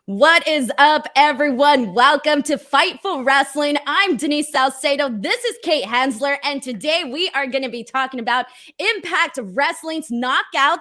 What is up, everyone? Welcome to Fightful Wrestling. I'm Denise Salcedo. This is Kate Hensler, and today we are going to be talking about Impact Wrestling's Knockdown.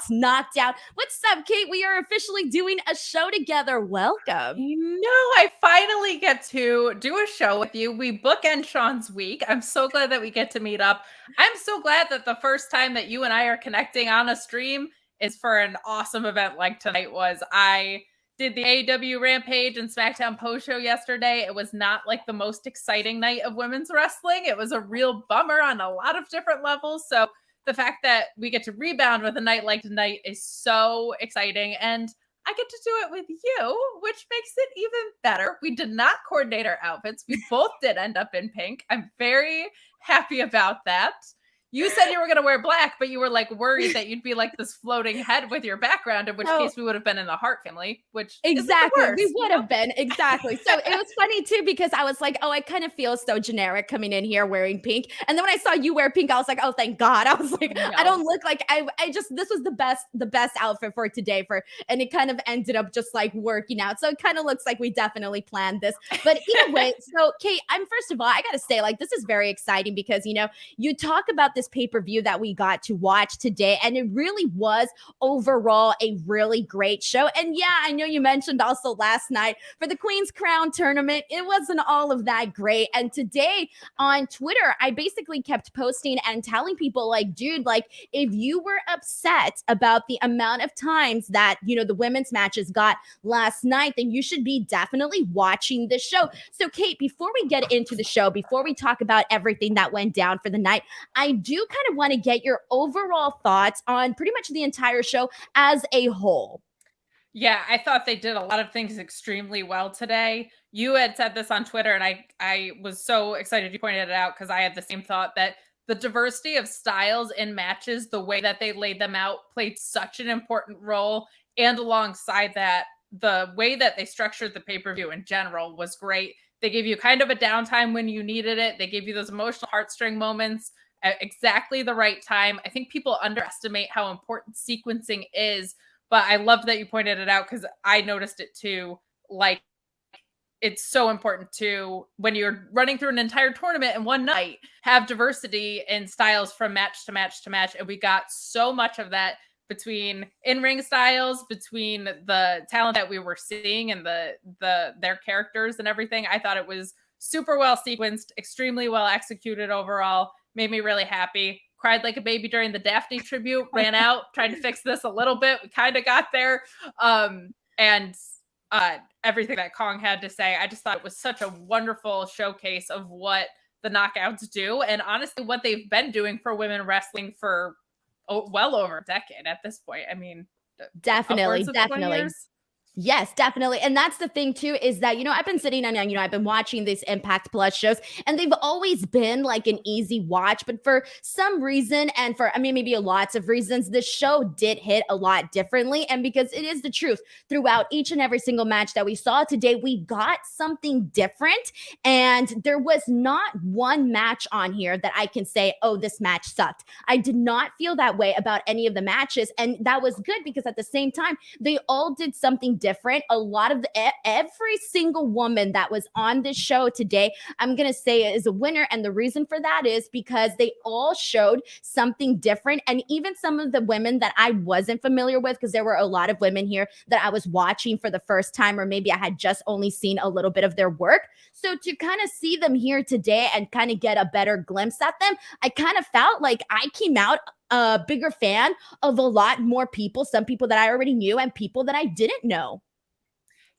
What's up, Kate? We are officially doing a show together. Welcome. I finally get to do a show with you. We bookend Sean's week. I'm so glad that we get to meet up. I'm so glad that the first time that you and I are connecting on a stream is for an awesome event like tonight was. I did the AEW Rampage and SmackDown post show yesterday. It was not like the most exciting night of women's wrestling. It was a real bummer on a lot of different levels. So the fact that we get to rebound with a night like tonight is so exciting. And I get to do it with you, which makes it even better. We did not coordinate our outfits. We both did end up in pink. I'm very happy about that. You said you were going to wear black, but you were like worried that you'd be like this floating head with your background, in which case we would have been in the Hart family, which exactly worst, we would have been. Exactly. So it was funny too, because I was like, oh, I kind of feel so generic coming in here wearing pink. And then when I saw you wear pink, I was like, oh, thank God. I was like, no. I don't look like this was the best outfit for today and it kind of ended up just like working out. So it kind of looks like we definitely planned this. But either way, so Kate, first of all, I got to say, like, this is very exciting because, you talk about this pay-per-view that we got to watch today, and it really was overall a really great show. And yeah, I know you mentioned also last night for the Queen's Crown tournament, it wasn't all of that great. And today on Twitter, I basically kept posting and telling people, like, dude, like, if you were upset about the amount of times that, the women's matches got last night, then you should be definitely watching the show. So Kate, before we get into the show, before we talk about everything that went down for the night, I do kind of want to get your overall thoughts on pretty much the entire show as a whole. Yeah, I thought they did a lot of things extremely well today. You had said this on Twitter, and I was so excited you pointed it out because I had the same thought that the diversity of styles in matches, the way that they laid them out, played such an important role. And alongside that, the way that they structured the pay-per-view in general was great. They gave you kind of a downtime when you needed it. They gave you those emotional heartstring moments at exactly the right time. I think people underestimate how important sequencing is, but I love that you pointed it out because I noticed it too. Like, it's so important to, when you're running through an entire tournament in one night, have diversity in styles from match to match to match. And we got so much of that between in-ring styles, between the talent that we were seeing and their characters and everything. I thought it was super well sequenced, extremely well executed overall. Made me really happy. Cried like a baby during the Daphne tribute, ran out, tried to fix this a little bit. We kind of got there. And everything that Kong had to say, I just thought it was such a wonderful showcase of what the Knockouts do. And honestly, what they've been doing for women wrestling for well over a decade at this point. I mean, definitely. Years. Yes, definitely. And that's the thing too, is that, I've been sitting and, I've been watching these Impact Plus shows, and they've always been like an easy watch. But for some reason, and for, maybe lots of reasons, this show did hit a lot differently. And because it is the truth, throughout each and every single match that we saw today, we got something different. And there was not one match on here that I can say, oh, this match sucked. I did not feel that way about any of the matches. And that was good because at the same time, they all did something different. A lot of every single woman that was on this show today, I'm going to say is a winner. And the reason for that is because they all showed something different. And even some of the women that I wasn't familiar with, because there were a lot of women here that I was watching for the first time, or maybe I had just only seen a little bit of their work. So to kind of see them here today and kind of get a better glimpse at them, I kind of felt like I came out a bigger fan of a lot more people, some people that I already knew and people that I didn't know.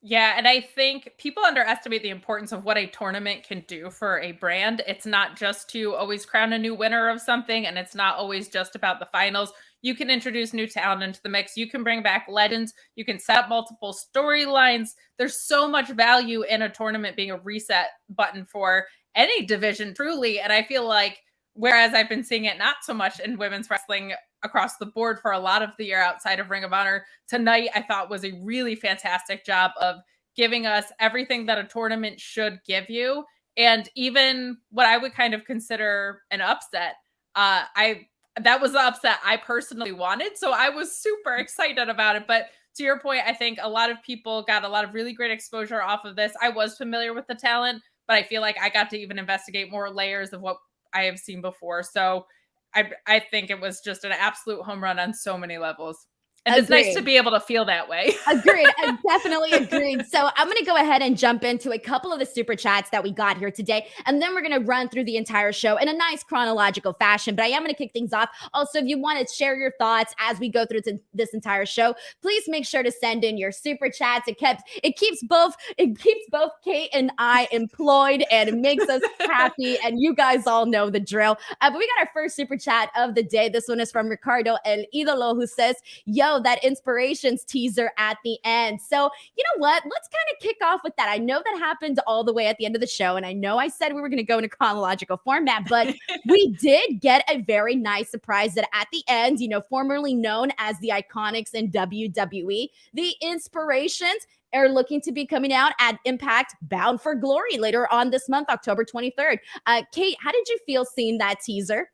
Yeah, and I think people underestimate the importance of what a tournament can do for a brand. It's not just to always crown a new winner of something, and it's not always just about the finals. You can introduce new talent into the mix. You can bring back legends. You can set up multiple storylines. There's so much value in a tournament being a reset button for any division, truly. And I feel like, whereas I've been seeing it not so much in women's wrestling across the board for a lot of the year outside of Ring of Honor, tonight I thought was a really fantastic job of giving us everything that a tournament should give you. And even what I would kind of consider an upset, that was the upset I personally wanted. So I was super excited about it. But to your point, I think a lot of people got a lot of really great exposure off of this. I was familiar with the talent, but I feel like I got to even investigate more layers of what I have seen before. So I think it was just an absolute home run on so many levels. And it's nice to Agreed. be able to feel that way. Agreed. I definitely agreed. So I'm going to go ahead and jump into a couple of the super chats that we got here today. And then we're going to run through the entire show in a nice chronological fashion. But I am going to kick things off. Also, if you want to share your thoughts as we go through this entire show, please make sure to send in your super chats. It keeps both Kate and I employed, and it makes us happy. And you guys all know the drill. But we got our first super chat of the day. This one is from Ricardo El Idolo, who says, yo, that inspirations teaser at the end. So, you know what? Let's kind of kick off with that. I know that happened all the way at the end of the show, and I know I said we were going to go in a chronological format, but we did get a very nice surprise that at the end, formerly known as the Iconics in WWE, the Inspirations are looking to be coming out at Impact Bound for Glory later on this month, October 23rd. Kate, how did you feel seeing that teaser?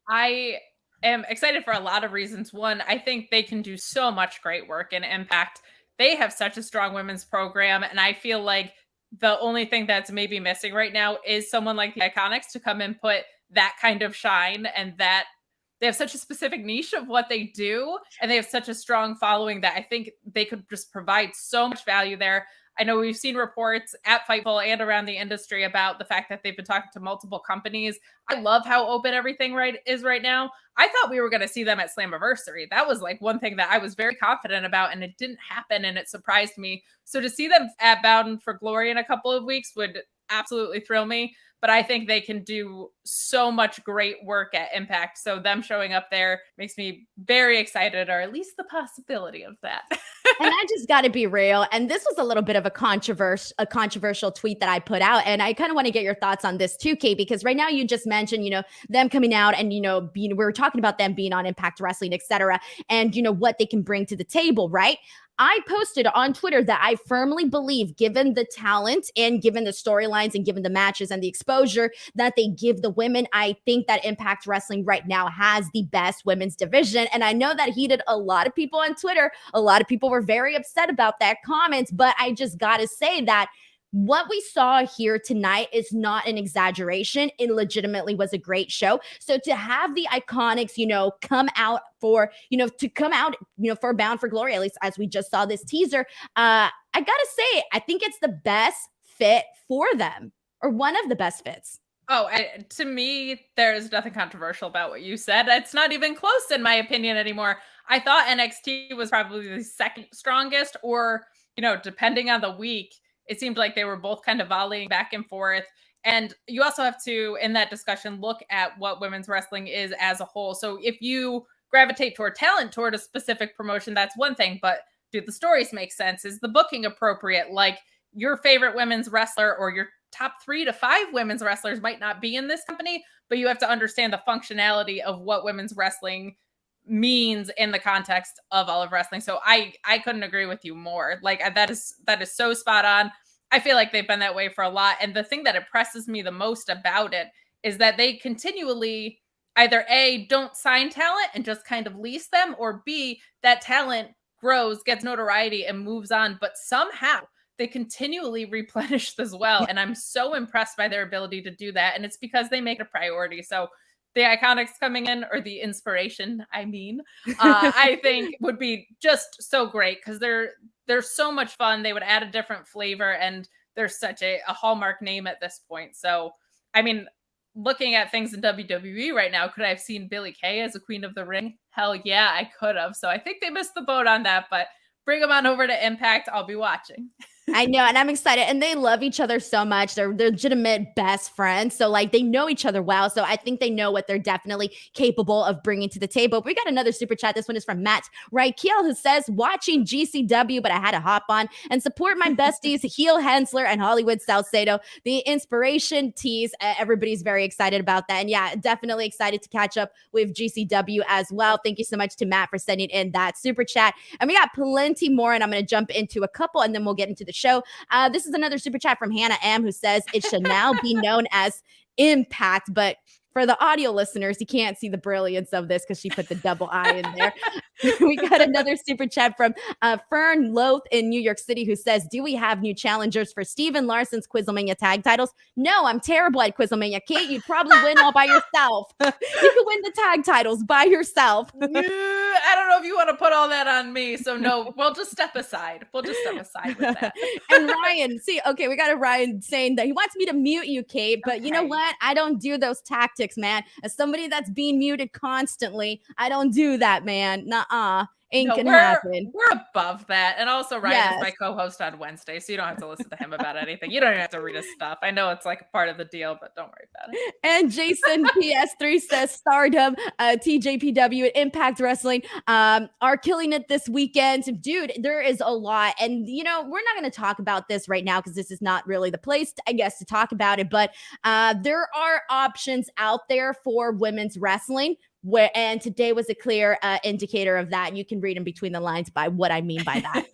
I am excited for a lot of reasons. One, I think they can do so much great work in Impact. They have such a strong women's program, and I feel like the only thing that's maybe missing right now is someone like the Iconics to come and put that kind of shine, and that they have such a specific niche of what they do, and they have such a strong following that I think they could just provide so much value there. I know we've seen reports at Fightful and around the industry about the fact that they've been talking to multiple companies. I love how open everything is right now. I thought we were going to see them at Slammiversary. That was like one thing that I was very confident about, and it didn't happen, and it surprised me. So to see them at Bound for Glory in a couple of weeks would absolutely thrill me. But I think they can do so much great work at Impact. So them showing up there makes me very excited, or at least the possibility of that. And I just got to be real. And this was a little bit of a controversial tweet that I put out. And I kind of want to get your thoughts on this too, Kate, because right now you just mentioned, them coming out and, we were talking about them being on Impact Wrestling, et cetera, and, what they can bring to the table, right? I posted on Twitter that I firmly believe, given the talent and given the storylines and given the matches and the exposure that they give the women, I think that Impact Wrestling right now has the best women's division. And I know that heated a lot of people on Twitter. A lot of people were very upset about that comment, but I just got to say that what we saw here tonight is not an exaggeration. It legitimately was a great show. So to have the Iconics, come out for, for Bound for Glory, at least as we just saw this teaser, I gotta say, I think it's the best fit for them, or one of the best fits. Oh, to me, there's nothing controversial about what you said. It's not even close in my opinion anymore. I thought NXT was probably the second strongest, or, depending on the week, it seemed like they were both kind of volleying back and forth. And you also have to, in that discussion, look at what women's wrestling is as a whole. So if you gravitate toward talent, toward a specific promotion, that's one thing. But do the stories make sense? Is the booking appropriate? Like, your favorite women's wrestler or your top 3 to 5 women's wrestlers might not be in this company, but you have to understand the functionality of what women's wrestling means in the context of all of wrestling. So I couldn't agree with you more. Like, that is so spot on. I feel like they've been that way for a lot. And the thing that impresses me the most about it is that they continually either A, don't sign talent and just kind of lease them, or B, that talent grows, gets notoriety, and moves on. But somehow they continually replenish as well. And I'm so impressed by their ability to do that. And it's because they make it a priority. So the Iconics coming in, or the Inspiration, I think would be just so great, because they're so much fun. They would add a different flavor, and they're such a hallmark name at this point. So, I mean, looking at things in WWE right now, could I have seen Billie Kay as a Queen of the Ring? Hell yeah, I could have. So I think they missed the boat on that, but bring them on over to Impact. I'll be watching. I know, and I'm excited. And they love each other so much. They're legitimate best friends. So, they know each other well. So I think they know what they're definitely capable of bringing to the table. But we got another super chat. This one is from Matt Reikiel, who says, watching GCW, but I had to hop on and support my besties, Heel Hensler and Hollywood Salcedo. The Inspiration tease. Everybody's very excited about that. And yeah, definitely excited to catch up with GCW as well. Thank you so much to Matt for sending in that super chat. And we got plenty more, and I'm going to jump into a couple, and then we'll get into the show. This is another super chat from Hannah M, who says it should now be known as Impact. But for the audio listeners, you can't see the brilliance of this because she put the double I in there. We got another super chat from Fern Loth in New York City who says, do we have new challengers for Steven Larson's Quizlemania tag titles? No, I'm terrible at Quizlemania. Kate, you'd probably win all by yourself. You could win the tag titles by yourself. I don't know if you want to put all that on me. So no, we'll just step aside. We'll just step aside with that. And Ryan, see, okay, we got a Ryan saying that he wants me to mute you, Kate, but you know what? I don't do those tactics, man. As somebody that's being muted constantly, I don't do that, man. Nuh-uh. Ain't gonna happen. We're above that. And also Ryan is my co-host on Wednesday, so you don't have to listen to him about anything. You don't even have to read his stuff. I know it's like a part of the deal, but don't worry about it. And Jason PS3 says Stardom, TJPW, and Impact Wrestling are killing it this weekend. Dude, there is a lot. And, you know, we're not going to talk about this right now because this is not really the place, I guess, to talk about it. But there are options out there for women's wrestling. And today was a clear indicator of that. And you can read in between the lines by what I mean by that.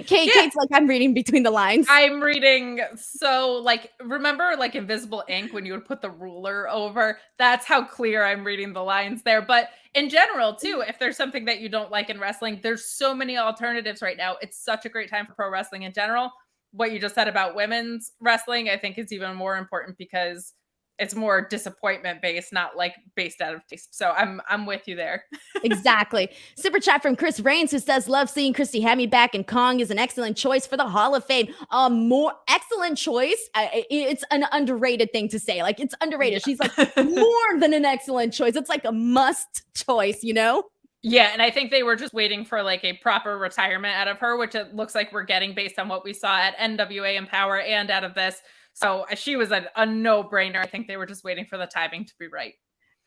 Kate's like, I'm reading between the lines. I'm reading. So like, remember like invisible ink when you would put the ruler over? That's how clear I'm reading the lines there. But in general too, if there's something that you don't like in wrestling, there's so many alternatives right now. It's such a great time for pro wrestling in general. What you just said about women's wrestling, I think is even more important because it's more disappointment based, not like based out of taste. So I'm with you there. Exactly. Super chat from Chris Rains who says, love seeing Christy Hemme back, and Kong is an excellent choice for the Hall of Fame. More excellent choice. It's an underrated thing to say. Like, it's underrated. Yeah. She's like more than an excellent choice. It's like a must choice, you know? Yeah, and I think they were just waiting for like a proper retirement out of her, which it looks like we're getting based on what we saw at NWA Empower and out of this. So she was a no-brainer. I think they were just waiting for the timing to be right.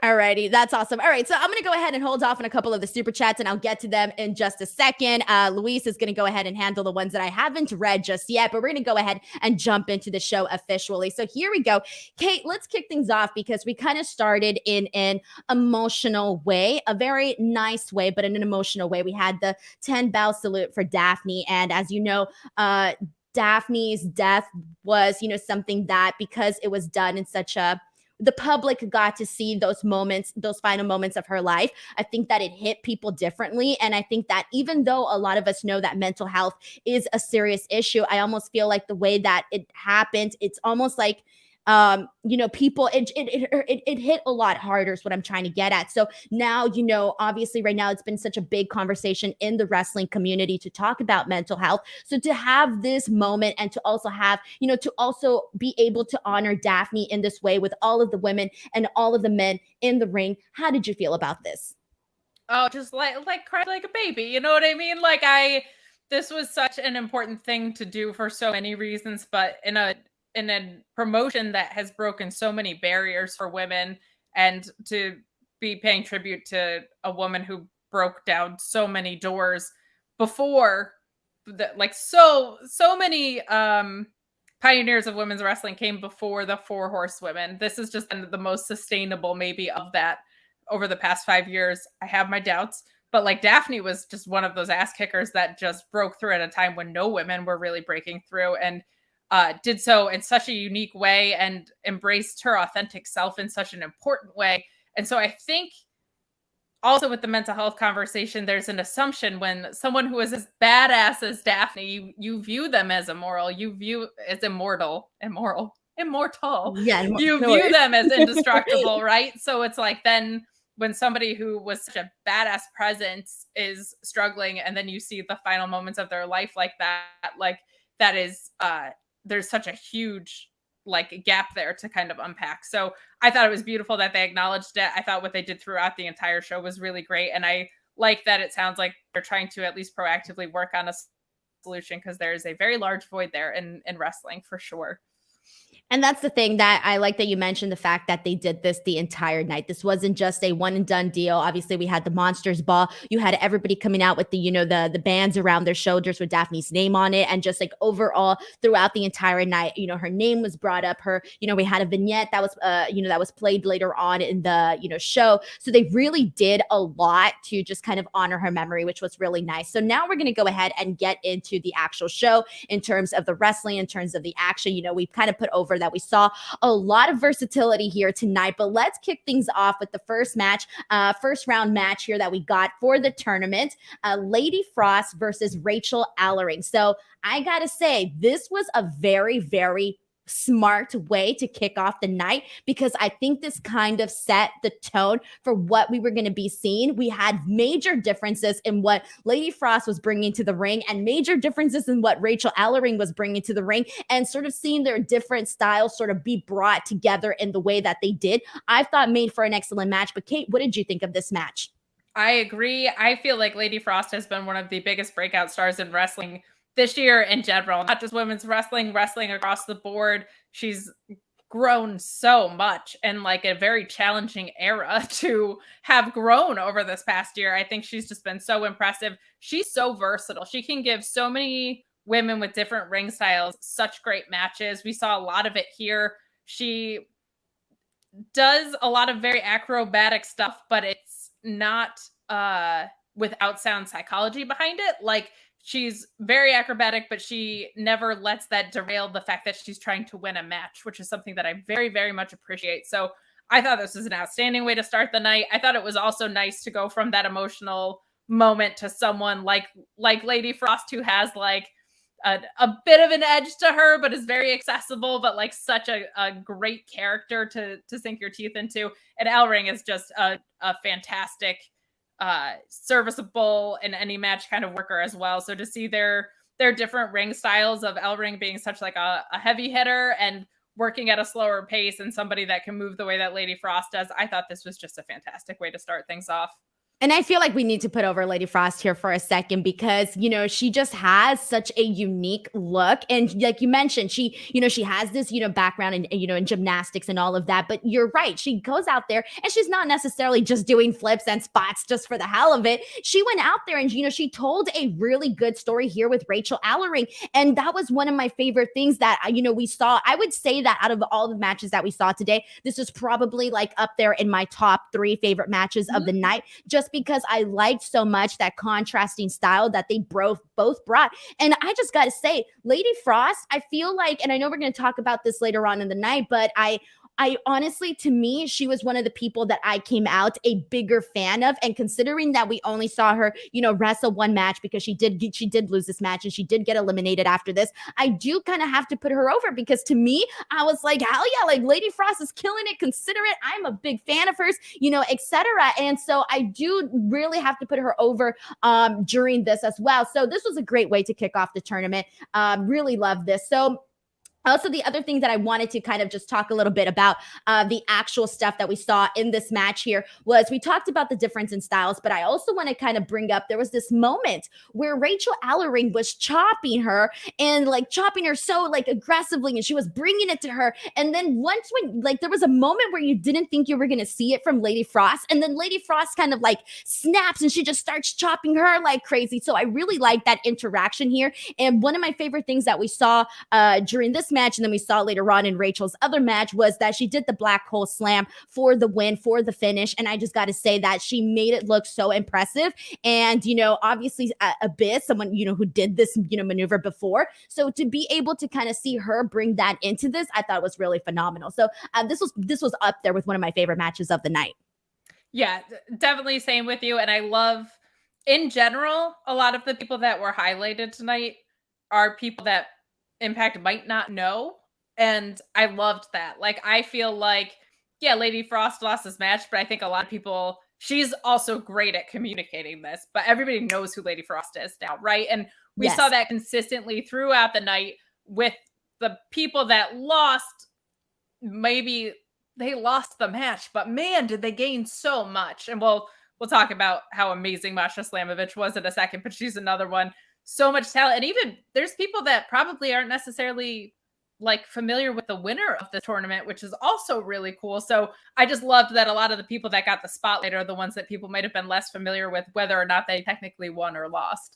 Alrighty, that's awesome. All right, so I'm going to go ahead and hold off on a couple of the super chats, and I'll get to them in just a second. Luis is going to go ahead and handle the ones that I haven't read just yet, but we're going to go ahead and jump into the show officially. So here we go. Kate, let's kick things off because we kind of started in an emotional way, a very nice way, but in an emotional way. We had the 10 bow salute for Daphne, and as you know, Daphne's death was, you know, something that because it was done in such the public got to see those moments, those final moments of her life. I think that it hit people differently. And I think that even though a lot of us know that mental health is a serious issue, I almost feel like the way that it happened, it's almost like, you know, people, it hit a lot harder is what I'm trying to get at. So now, you know, obviously right now it's been such a big conversation in the wrestling community to talk about mental health. So to have this moment and to also have, you know, to also be able to honor Daphne in this way with all of the women and all of the men in the ring. How did you feel about this? Oh, just like cried like a baby. You know what I mean? Like this was such an important thing to do for so many reasons, but in a promotion that has broken so many barriers for women, and to be paying tribute to a woman who broke down so many doors before that, like so many pioneers of women's wrestling came before the Four Horsewomen. This is just the most sustainable maybe of that over the past 5 years. I have my doubts, but like Daphne was just one of those ass kickers that just broke through at a time when no women were really breaking through, and did so in such a unique way and embraced her authentic self in such an important way. And so I think also with the mental health conversation, there's an assumption when someone who is as badass as Daphne, you view them as immoral, you view as immortal. Yeah, you view them as indestructible, right? So it's like then when somebody who was such a badass presence is struggling, and then you see the final moments of their life like that is there's such a huge like gap there to kind of unpack. So I thought it was beautiful that they acknowledged it. I thought what they did throughout the entire show was really great. And I like that it sounds like they're trying to at least proactively work on a solution, because there's a very large void there in wrestling for sure. And that's the thing that I like that you mentioned, the fact that they did this the entire night. This wasn't just a one and done deal. Obviously, we had the Monsters Ball. You had everybody coming out with the, you know, the bands around their shoulders with Daphne's name on it. And just like overall throughout the entire night, you know, her name was brought up. Her, you know, we had a vignette that was, you know, that was played later on in the, you know, show. So they really did a lot to just kind of honor her memory, which was really nice. So now we're going to go ahead and get into the actual show in terms of the wrestling, in terms of the action. You know, we've kind of put over that we saw a lot of versatility here tonight. But let's kick things off with the first round match here that we got for the tournament. Lady Frost versus Rachel Allering. So I gotta say, this was a very, very smart way to kick off the night, because I think this kind of set the tone for what we were going to be seeing. We had major differences in what Lady Frost was bringing to the ring and major differences in what Rachel Allering was bringing to the ring, and sort of seeing their different styles sort of be brought together in the way that they did, I thought made for an excellent match. But Kate, what did you think of this match? I agree. I feel like Lady Frost has been one of the biggest breakout stars in wrestling this year in general, not just women's wrestling, wrestling across the board. She's grown so much in like a very challenging era to have grown over this past year. I think she's just been so impressive. She's so versatile. She can give so many women with different ring styles such great matches. We saw a lot of it here. She does a lot of very acrobatic stuff, but it's not without sound psychology behind it. Like, she's very acrobatic, but she never lets that derail the fact that she's trying to win a match, which is something that I very, very much appreciate. So I thought this was an outstanding way to start the night. I thought it was also nice to go from that emotional moment to someone like Lady Frost, who has like a bit of an edge to her, but is very accessible, but like such a great character to sink your teeth into. And Allering is just a fantastic, serviceable in any match kind of worker as well. So to see their different ring styles, of Allering being such like a heavy hitter and working at a slower pace, and somebody that can move the way that Lady Frost does, I thought this was just a fantastic way to start things off. And I feel like we need to put over Lady Frost here for a second, because, you know, she just has such a unique look. And like you mentioned, she has this, background in, in gymnastics and all of that. But you're right. She goes out there and she's not necessarily just doing flips and spots just for the hell of it. She went out there and, she told a really good story here with Rachel Allering. And that was one of my favorite things that, we saw. I would say that out of all the matches that we saw today, this is probably like up there in my top 3 favorite matches of the night, just because I liked so much that contrasting style that they both brought. And I just got to say, Lady Frost, I feel like, and I know we're going to talk about this later on in the night, but I honestly, to me, she was one of the people that I came out a bigger fan of. And considering that we only saw her, wrestle one match, because she did lose this match and she did get eliminated after this, I do kind of have to put her over, because to me, I was like, hell yeah, like Lady Frost is killing it. Consider it. I'm a big fan of hers, etc. And so I do really have to put her over during this as well. So this was a great way to kick off the tournament. Really love this. So also, the other thing that I wanted to kind of just talk a little bit about the actual stuff that we saw in this match here was, we talked about the difference in styles, but I also want to kind of bring up, there was this moment where Rachel Allering was chopping her, and like chopping her so like aggressively, and she was bringing it to her. And then once when like there was a moment where you didn't think you were going to see it from Lady Frost, and then Lady Frost kind of like snaps and she just starts chopping her like crazy. So I really like that interaction here. And one of my favorite things that we saw during this match, and then we saw later on in Rachel's other match, was that she did the black hole slam for the win, for the finish. And I just got to say that she made it look so impressive. And, obviously Abyss, someone, who did this, maneuver before. So to be able to kind of see her bring that into this, I thought was really phenomenal. So this was up there with one of my favorite matches of the night. Yeah, definitely same with you. And I love, in general, a lot of the people that were highlighted tonight are people that Impact might not know. And I loved that. Like, I feel like, yeah, Lady Frost lost this match, but I think a lot of people, she's also great at communicating this, but everybody knows who Lady Frost is now, right? And we saw that consistently throughout the night with the people that lost. Maybe they lost the match, but man, did they gain so much. And we'll talk about how amazing Masha Slamovich was in a second, but she's another one. So much talent. And even there's people that probably aren't necessarily like familiar with the winner of the tournament, which is also really cool. So I just loved that a lot of the people that got the spotlight are the ones that people might have been less familiar with, whether or not they technically won or lost.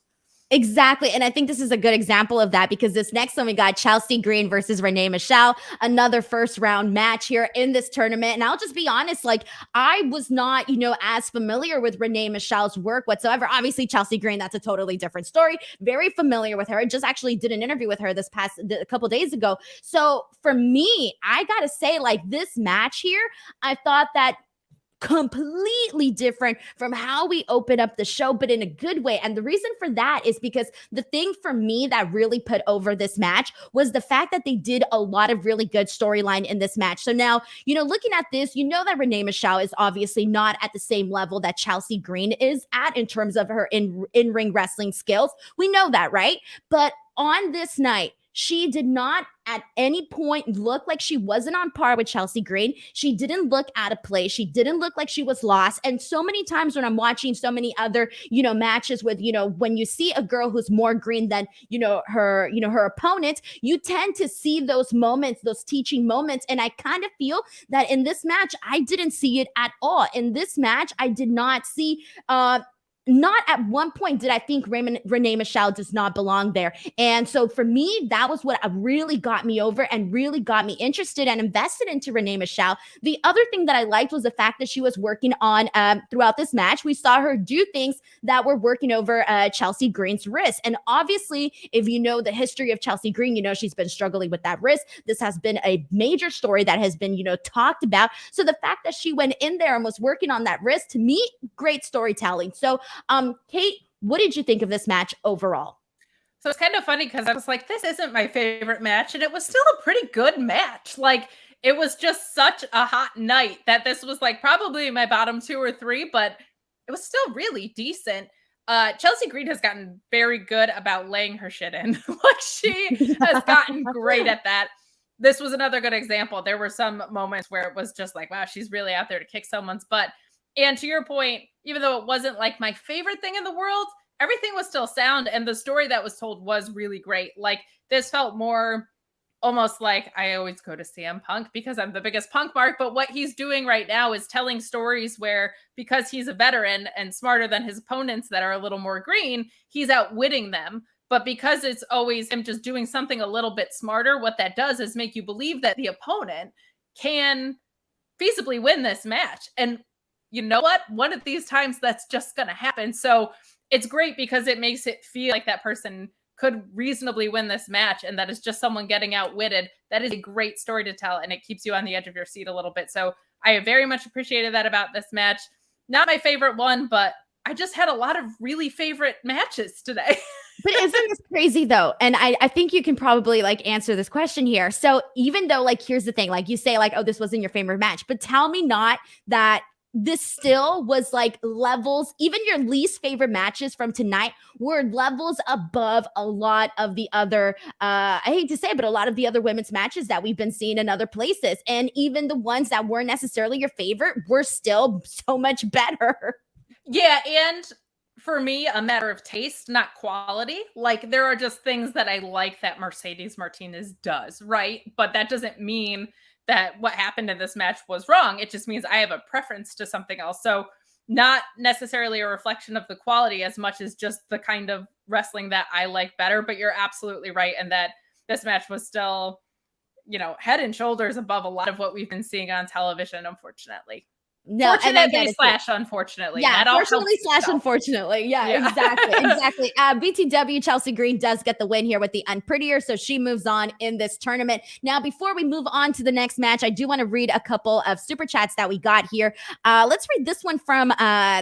Exactly. And I think this is a good example of that because this next one we got Chelsea Green versus Renee Michelle, another first round match here in this tournament. And I'll just be honest, like I was not, as familiar with Renee Michelle's work whatsoever. Obviously, Chelsea Green, that's a totally different story. Very familiar with her. I just actually did an interview with her a couple days ago. So for me, I gotta say, like this match here, I thought that completely different from how we open up the show, but in a good way. And the reason for that is because the thing for me that really put over this match was the fact that they did a lot of really good storyline in this match. So now, looking at this, that Renee Michelle is obviously not at the same level that Chelsea Green is at in terms of her in-ring wrestling skills. We know that, right? But on this night, she did not at any point look like she wasn't on par with Chelsea Green. She didn't look out of place. She didn't look like she was lost. And so many times when I'm watching so many other, matches with, when you see a girl who's more green than, her opponent, you tend to see those moments, those teaching moments. And I kind of feel that in this match, I didn't see it at all. In this match, I did not see, not at one point did I think Renee Michelle does not belong there. And so for me, that was what really got me over and really got me interested and invested into Renee Michelle. The other thing that I liked was the fact that she was working on throughout this match. We saw her do things that were working over Chelsea Green's wrist. And obviously, if you know the history of Chelsea Green, she's been struggling with that wrist. This has been a major story that has been, talked about. So the fact that she went in there and was working on that wrist, to me, great storytelling. So Kate, what did you think of this match overall? So it's kind of funny because I was like, this isn't my favorite match. And it was still a pretty good match. Like, it was just such a hot night that this was like probably my bottom 2 or 3, but it was still really decent. Chelsea Green has gotten very good about laying her shit in. Like, she has gotten great at that. This was another good example. There were some moments where it was just like, wow, she's really out there to kick someone's butt. And to your point, even though it wasn't like my favorite thing in the world, everything was still sound. And the story that was told was really great. Like, this felt more almost like I always go to CM Punk because I'm the biggest Punk mark. But what he's doing right now is telling stories where, because he's a veteran and smarter than his opponents that are a little more green, he's outwitting them. But because it's always him just doing something a little bit smarter, what that does is make you believe that the opponent can feasibly win this match. And you know what? One of these times that's just going to happen. So it's great because it makes it feel like that person could reasonably win this match. And that is just someone getting outwitted. That is a great story to tell. And it keeps you on the edge of your seat a little bit. So I very much appreciated that about this match. Not my favorite one, but I just had a lot of really favorite matches today. But isn't this crazy though? And I think you can probably like answer this question here. So even though like, here's the thing, like you say like, oh, this wasn't your favorite match, but tell me not that this still was like levels, even your least favorite matches from tonight were levels above a lot of the other, I hate to say it, but a lot of the other women's matches that we've been seeing in other places. And even the ones that weren't necessarily your favorite were still so much better. Yeah. And for me, a matter of taste, not quality. Like, there are just things that I like that Mercedes Martinez does, right? But that doesn't mean that what happened in this match was wrong. It just means I have a preference to something else. So not necessarily a reflection of the quality as much as just the kind of wrestling that I like better. But you're absolutely right. And that this match was still, head and shoulders above a lot of what we've been seeing on television, unfortunately. No, fortunately / unfortunately. Yeah, fortunately / unfortunately. Yeah, exactly. BTW Chelsea Green does get the win here with the unprettier, so she moves on in this tournament. Now, before we move on to the next match, I do want to read a couple of super chats that we got here. Let's read this one from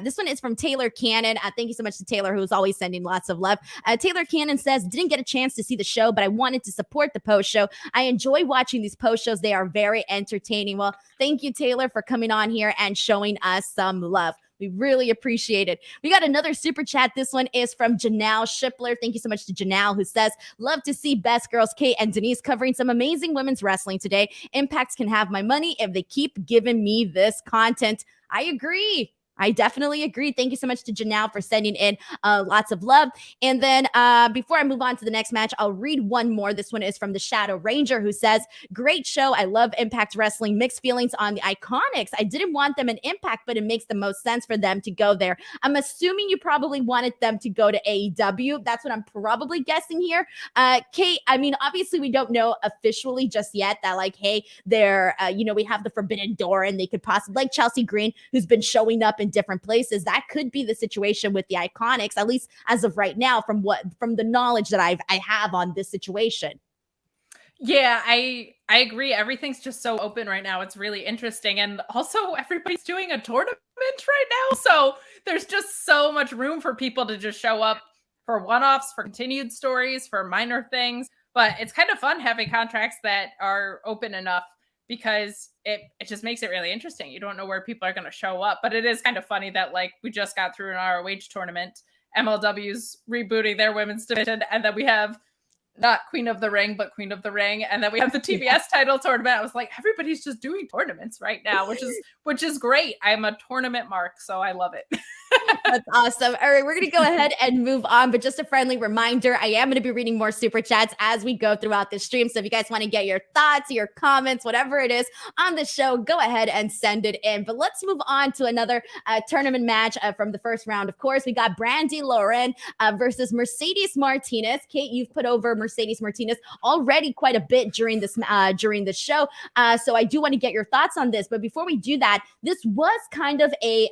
this one is from Taylor Cannon. Thank you so much to Taylor, who's always sending lots of love. Taylor Cannon says, didn't get a chance to see the show, but I wanted to support the post show. I enjoy watching these post shows. They are very entertaining. Well, thank you, Taylor, for coming on here and showing us some love. We really appreciate it. We got another super chat. This one is from Janelle Shipler. Thank you so much to Janelle, who says, love to see Best Girls Kate and Denise covering some amazing women's wrestling today. Impact can have my money if they keep giving me this content. I agree. I definitely agree. Thank you so much to Janelle for sending in lots of love. And then before I move on to the next match, I'll read one more. This one is from the Shadow Ranger, who says, great show. I love Impact Wrestling. Mixed feelings on the Iconics. I didn't want them in Impact, but it makes the most sense for them to go there. I'm assuming you probably wanted them to go to AEW. That's what I'm probably guessing here. Kate, I mean, obviously we don't know officially just yet that like, hey, they're, we have the Forbidden Door and they could possibly, like Chelsea Green, who's been showing up in different places. That could be the situation with the Iconics, at least as of right now, from the knowledge that I have on this situation. Yeah, I agree. Everything's just so open right now. It's really interesting. And also everybody's doing a tournament right now. So there's just so much room for people to just show up for one-offs, for continued stories, for minor things. But it's kind of fun having contracts that are open enough because it just makes it really interesting. You don't know where people are going to show up. But it is kind of funny that like we just got through an ROH tournament. MLW's rebooting their women's division. And then we have not Queen of the Ring, but Queen of the Ring. And then we have the TBS title tournament. I was like, everybody's just doing tournaments right now, which is great. I'm a tournament mark, so I love it. That's awesome. All right, we're going to go ahead and move on. But just a friendly reminder, I am going to be reading more super chats as we go throughout the stream. So if you guys want to get your thoughts, your comments, whatever it is on the show, go ahead and send it in. But let's move on to another tournament match from the first round. Of course, we got Brandy Allering versus Mercedes Martinez. Kate, you've put over Mercedes Martinez already quite a bit during this show. So I do want to get your thoughts on this. But before we do that, this was kind of a,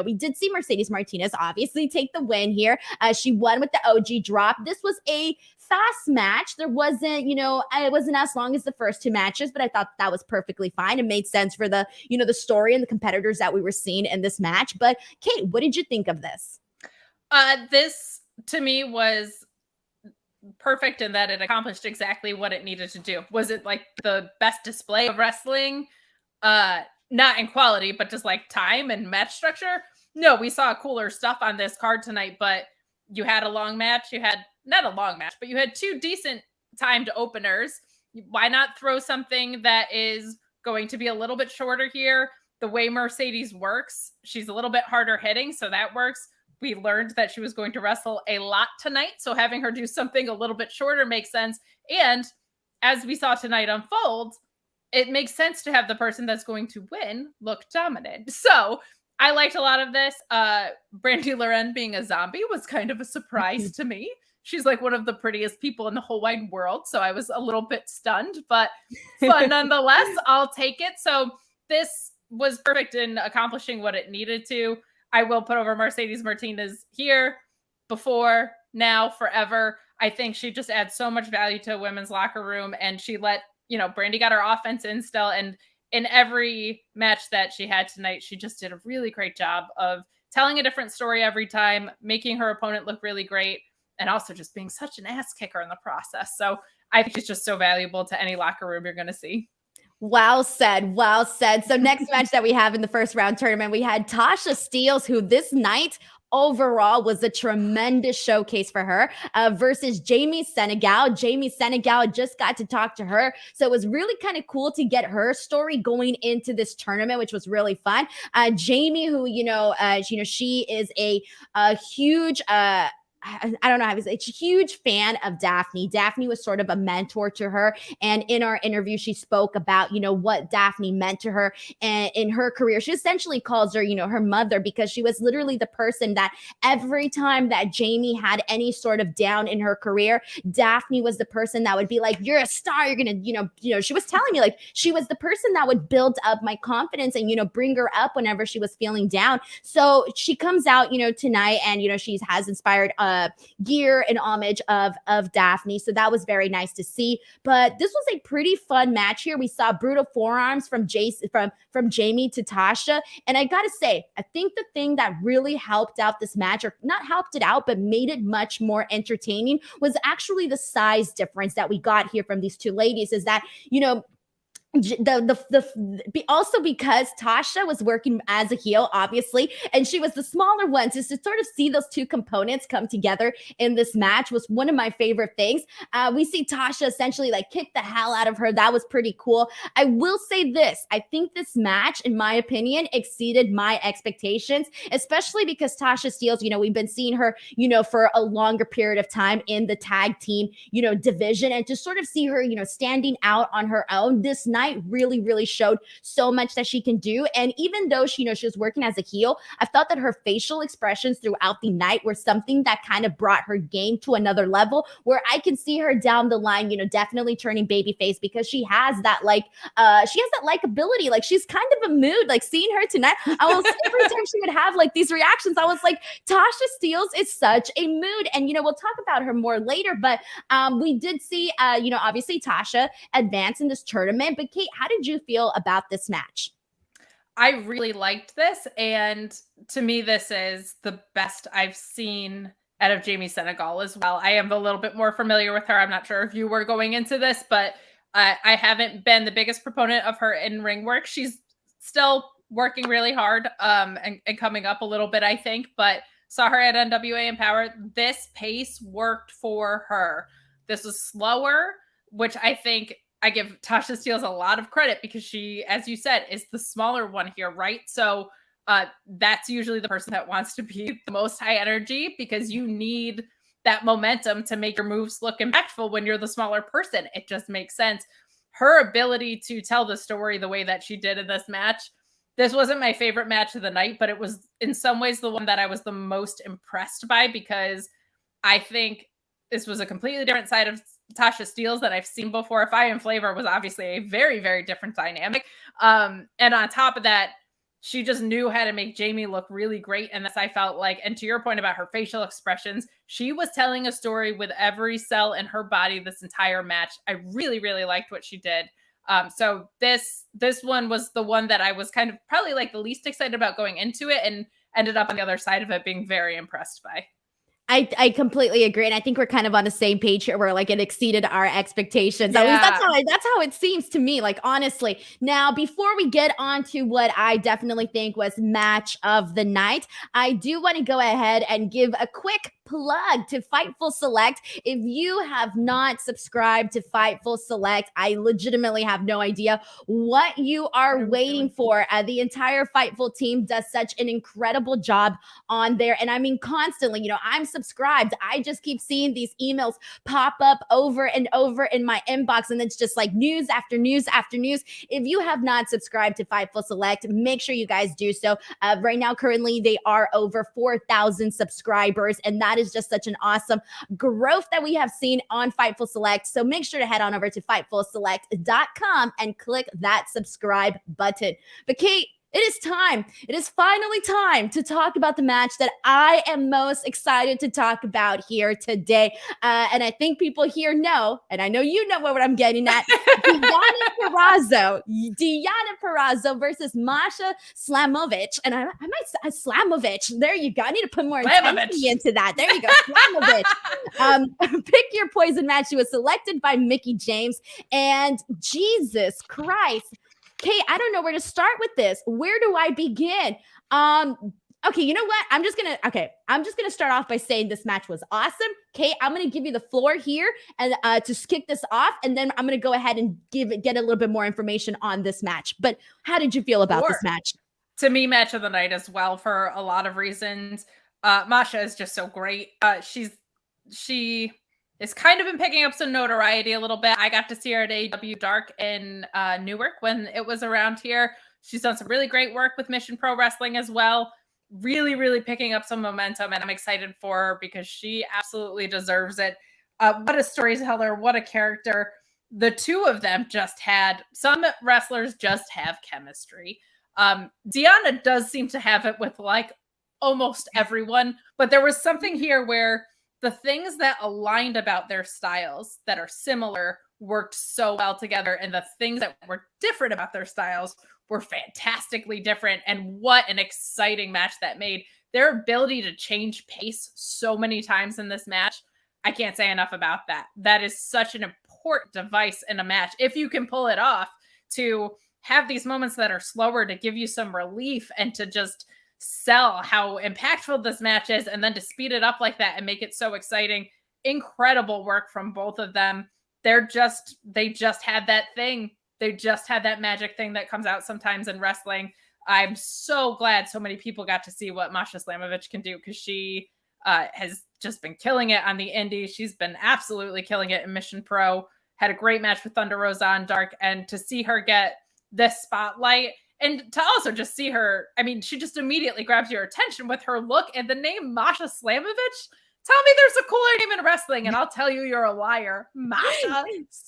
we did see Mercedes Martinez obviously take the win here. She won with the OG drop. This was a fast match. There wasn't, it wasn't as long as the first two matches, but I thought that was perfectly fine. It made sense for the, the story and the competitors that we were seeing in this match. But Kate, what did you think of this? This to me was perfect in that it accomplished exactly what it needed to do. Was it like the best display of wrestling? Not in quality, but just like time and match structure. No, we saw cooler stuff on this card tonight, but you had a long match. You had not a long match, but you had two decent timed openers. Why not throw something that is going to be a little bit shorter here? The way Mercedes works, she's a little bit harder hitting, so that works. We learned that she was going to wrestle a lot tonight, so having her do something a little bit shorter makes sense. And as we saw tonight unfold, it makes sense to have the person that's going to win look dominant. So I liked a lot of this. Brandy Allering being a zombie was kind of a surprise to me. She's like one of the prettiest people in the whole wide world. So I was a little bit stunned, but fun nonetheless. I'll take it. So this was perfect in accomplishing what it needed to. I will put over Mercedes Martinez here, before, now, forever. I think she just adds so much value to a women's locker room, and she let, Brandy got her offense in still, and in every match that she had tonight, she just did a really great job of telling a different story every time, making her opponent look really great, and also just being such an ass kicker in the process. So I think she's just so valuable to any locker room you're going to see. Well said. Well said. So next match that we have in the first round tournament, we had Tasha Steelz, who this night overall was a tremendous showcase for her versus Jamie Senegal. Jamie Senegal just got to talk to her. So it was really kind of cool to get her story going into this tournament, which was really fun. Jamie, who, she is a huge, I don't know. I was a huge fan of Daphne. Daphne was sort of a mentor to her. And in our interview, she spoke about, what Daphne meant to her and in her career. She essentially calls her, her mother, because she was literally the person that every time that Jamie had any sort of down in her career, Daphne was the person that would be like, you're a star. You're going to, she was telling me like she was the person that would build up my confidence and, bring her up whenever she was feeling down. So she comes out, tonight and, she has inspired gear and homage of Daphne. So that was very nice to see. But this was a pretty fun match here. We saw brutal forearms from from Jamie to Tasha. And I gotta say, I think the thing that really helped out this match, or not helped it out, but made it much more entertaining, was actually the size difference that we got here from these two ladies. Is that, Also because Tasha was working as a heel, obviously, and she was the smaller one. Just to sort of see those two components come together in this match was one of my favorite things. We see Tasha essentially like kick the hell out of her. That was pretty cool. I will say this: I think this match, in my opinion, exceeded my expectations, especially because Tasha Steelz, we've been seeing her, for a longer period of time in the tag team, division, and to sort of see her, standing out on her own this night really showed so much that she can do. And even though she was working as a heel, I thought that her facial expressions throughout the night were something that kind of brought her game to another level, where I can see her down the line, definitely turning babyface, because she has that likability. Like, she's kind of a mood. Like, seeing her tonight, every time she would have like these reactions, I was like, Tasha Steelz is such a mood. And we'll talk about her more later, but we did see obviously Tasha advance in this tournament. But Kate, how did you feel about this match? I really liked this, and to me, this is the best I've seen out of Jamie Senegal as well. I am a little bit more familiar with her. I'm not sure if you were going into this, but I haven't been the biggest proponent of her in-ring work. She's still working really hard and coming up a little bit, I think, but saw her at NWA Empower. This pace worked for her. This was slower, which I think I give Tasha Steelz a lot of credit, because she, as you said, is the smaller one here, right? So that's usually the person that wants to be the most high energy, because you need that momentum to make your moves look impactful when you're the smaller person. It just makes sense. Her ability to tell the story the way that she did in this match, this wasn't my favorite match of the night, but it was in some ways the one that I was the most impressed by, because I think this was a completely different side of Tasha Steelz that I've seen before. Fire and Flavor was obviously a very different dynamic. And on top of that, she just knew how to make Jamie look really great. And this, I felt like, and to your point about her facial expressions, she was telling a story with every cell in her body this entire match. I really liked what she did. So this one was the one that I was kind of probably like the least excited about going into it, and ended up on the other side of it being very impressed by. I completely agree. And I think we're kind of on the same page here, where like it exceeded our expectations. Yeah. At least that's how it seems to me, like, honestly. Now, before we get on to what I definitely think was match of the night, I do want to go ahead and give a quick plug to Fightful Select. If you have not subscribed to Fightful Select, I legitimately have no idea what you are waiting for. The entire Fightful team does such an incredible job on there. And I mean, constantly, I'm subscribed. I just keep seeing these emails pop up over and over in my inbox, and it's just like news after news after news. If you have not subscribed to Fightful Select, make sure you guys do so. Right now, currently, they are over 4,000 subscribers, and that is just such an awesome growth that we have seen on Fightful Select. So make sure to head on over to FightfulSelect.com and click that subscribe button. But Kate, it is time. It is finally time to talk about the match that I am most excited to talk about here today. And I think people here know, and I know you know what I'm getting at, Deonna Purrazzo versus Masha Slamovich. And I might say Slamovich. There you go. I need to put more intensity into that. There you go. Slamovich. Pick your poison match. She was selected by Mickie James. And Jesus Christ. Kate, I don't know where to start with this. Where do I begin? Okay, you know what? I'm just gonna start off by saying this match was awesome. Kate, I'm gonna give you the floor here and to kick this off, and then I'm gonna go ahead and get a little bit more information on this match. But how did you feel about this match? To me, match of the night as well, for a lot of reasons. Masha is just so great. She is kind of been picking up some notoriety a little bit. I got to see her at AEW Dark in Newark when it was around here. She's done some really great work with Mission Pro Wrestling as well. Really picking up some momentum, and I'm excited for her because she absolutely deserves it. What a storyteller, what a character. The two of them just had, some wrestlers just have chemistry. Deonna does seem to have it with like almost everyone, but there was something here where the things that aligned about their styles that are similar worked so well together, and the things that were different about their styles were fantastically different. And what an exciting match that made. Their ability to change pace so many times in this match, I can't say enough about that. That is such an important device in a match, if you can pull it off, to have these moments that are slower to give you some relief and to just sell how impactful this match is, and then to speed it up like that and make it so exciting. Incredible work from both of them. They just had that thing. They just had that magic thing that comes out sometimes in wrestling. I'm so glad so many people got to see what Masha Slamovich can do, because she has just been killing it on the indies. She's been absolutely killing it in Mission Pro. Had a great match with Thunder Rosa on Dark, and to see her get this spotlight and to also just see her, I mean, she just immediately grabs your attention with her look and the name Masha Slamovich. Tell me there's a cooler name in wrestling, and I'll tell you you're a liar. Masha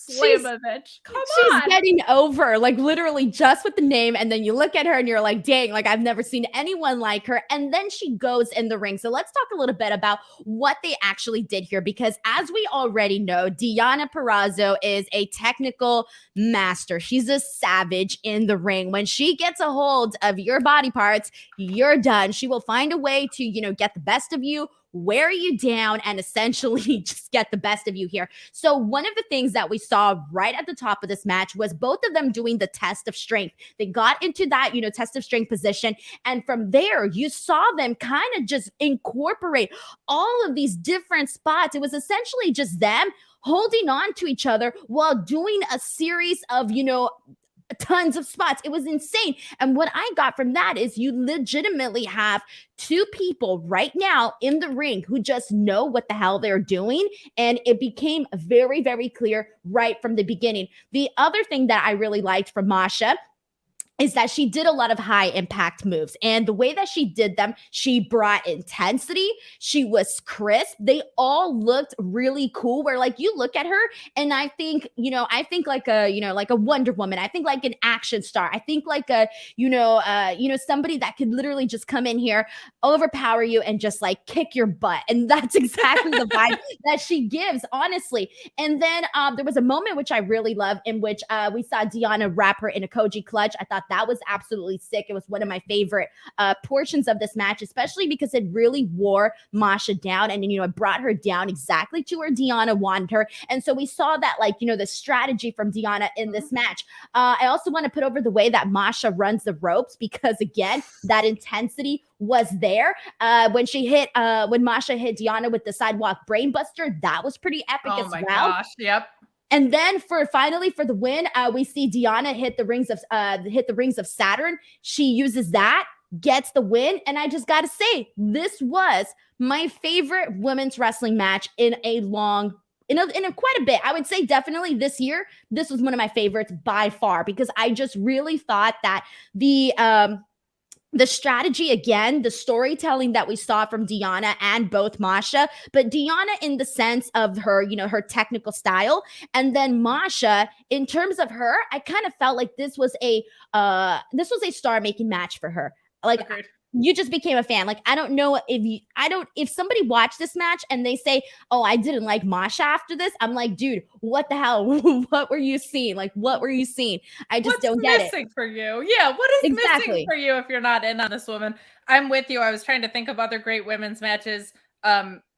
Slamovich. Come on. She's getting over, like, literally just with the name. And then you look at her and you're like, dang, like, I've never seen anyone like her. And then she goes in the ring. So let's talk a little bit about what they actually did here, because as we already know, Deonna Purrazzo is a technical master. She's a savage in the ring. When she gets a hold of your body parts, you're done. She will find a way to, get the best of you, wear you down, and essentially just get the best of you here. So one of the things that we saw right at the top of this match was both of them doing the test of strength. They got into that, test of strength position. And from there, you saw them kind of just incorporate all of these different spots. It was essentially just them holding on to each other while doing a series of, tons of spots. It was insane. And what I got from that is you legitimately have two people right now in the ring who just know what the hell they're doing. And it became very, very clear right from the beginning. The other thing that I really liked from Masha is that she did a lot of high impact moves. And the way that she did them, she brought intensity. She was crisp. They all looked really cool, where like you look at her and I think, like a Wonder Woman. I think like an action star. I think like a, somebody that could literally just come in here, overpower you, and just like kick your butt. And that's exactly the vibe that she gives, honestly. And then there was a moment which I really love, in which we saw Deonna wrap her in a Koji clutch. I thought that was absolutely sick. It was one of my favorite portions of this match, especially because it really wore Masha down, and it brought her down exactly to where Deonna wanted her. And so we saw that, like, the strategy from Deonna in this match. I also want to put over the way that Masha runs the ropes, because again, that intensity was there. When Masha hit Deonna with the sidewalk brainbuster, that was pretty epic as well. Oh my gosh, yep. And then for the win, we see Deonna hit the rings of Saturn. She uses that, gets the win. And I just got to say, this was my favorite women's wrestling match in quite a bit. I would say definitely this year, this was one of my favorites by far, because I just really thought that the strategy, again, the storytelling that we saw from Deonna and both Masha, but Deonna in the sense of her, her technical style. And then Masha, in terms of her, I kind of felt like this was a star-making match for her. Like, okay. You just became a fan. Like, I don't know if somebody watched this match and they say, oh, I didn't like Masha after this, I'm like, dude, what the hell? What were you seeing? Like, what were you seeing? I just don't get it. What's missing for you? Yeah, what is missing for you if you're not in on this woman? I'm with you. I was trying to think of other great women's matches.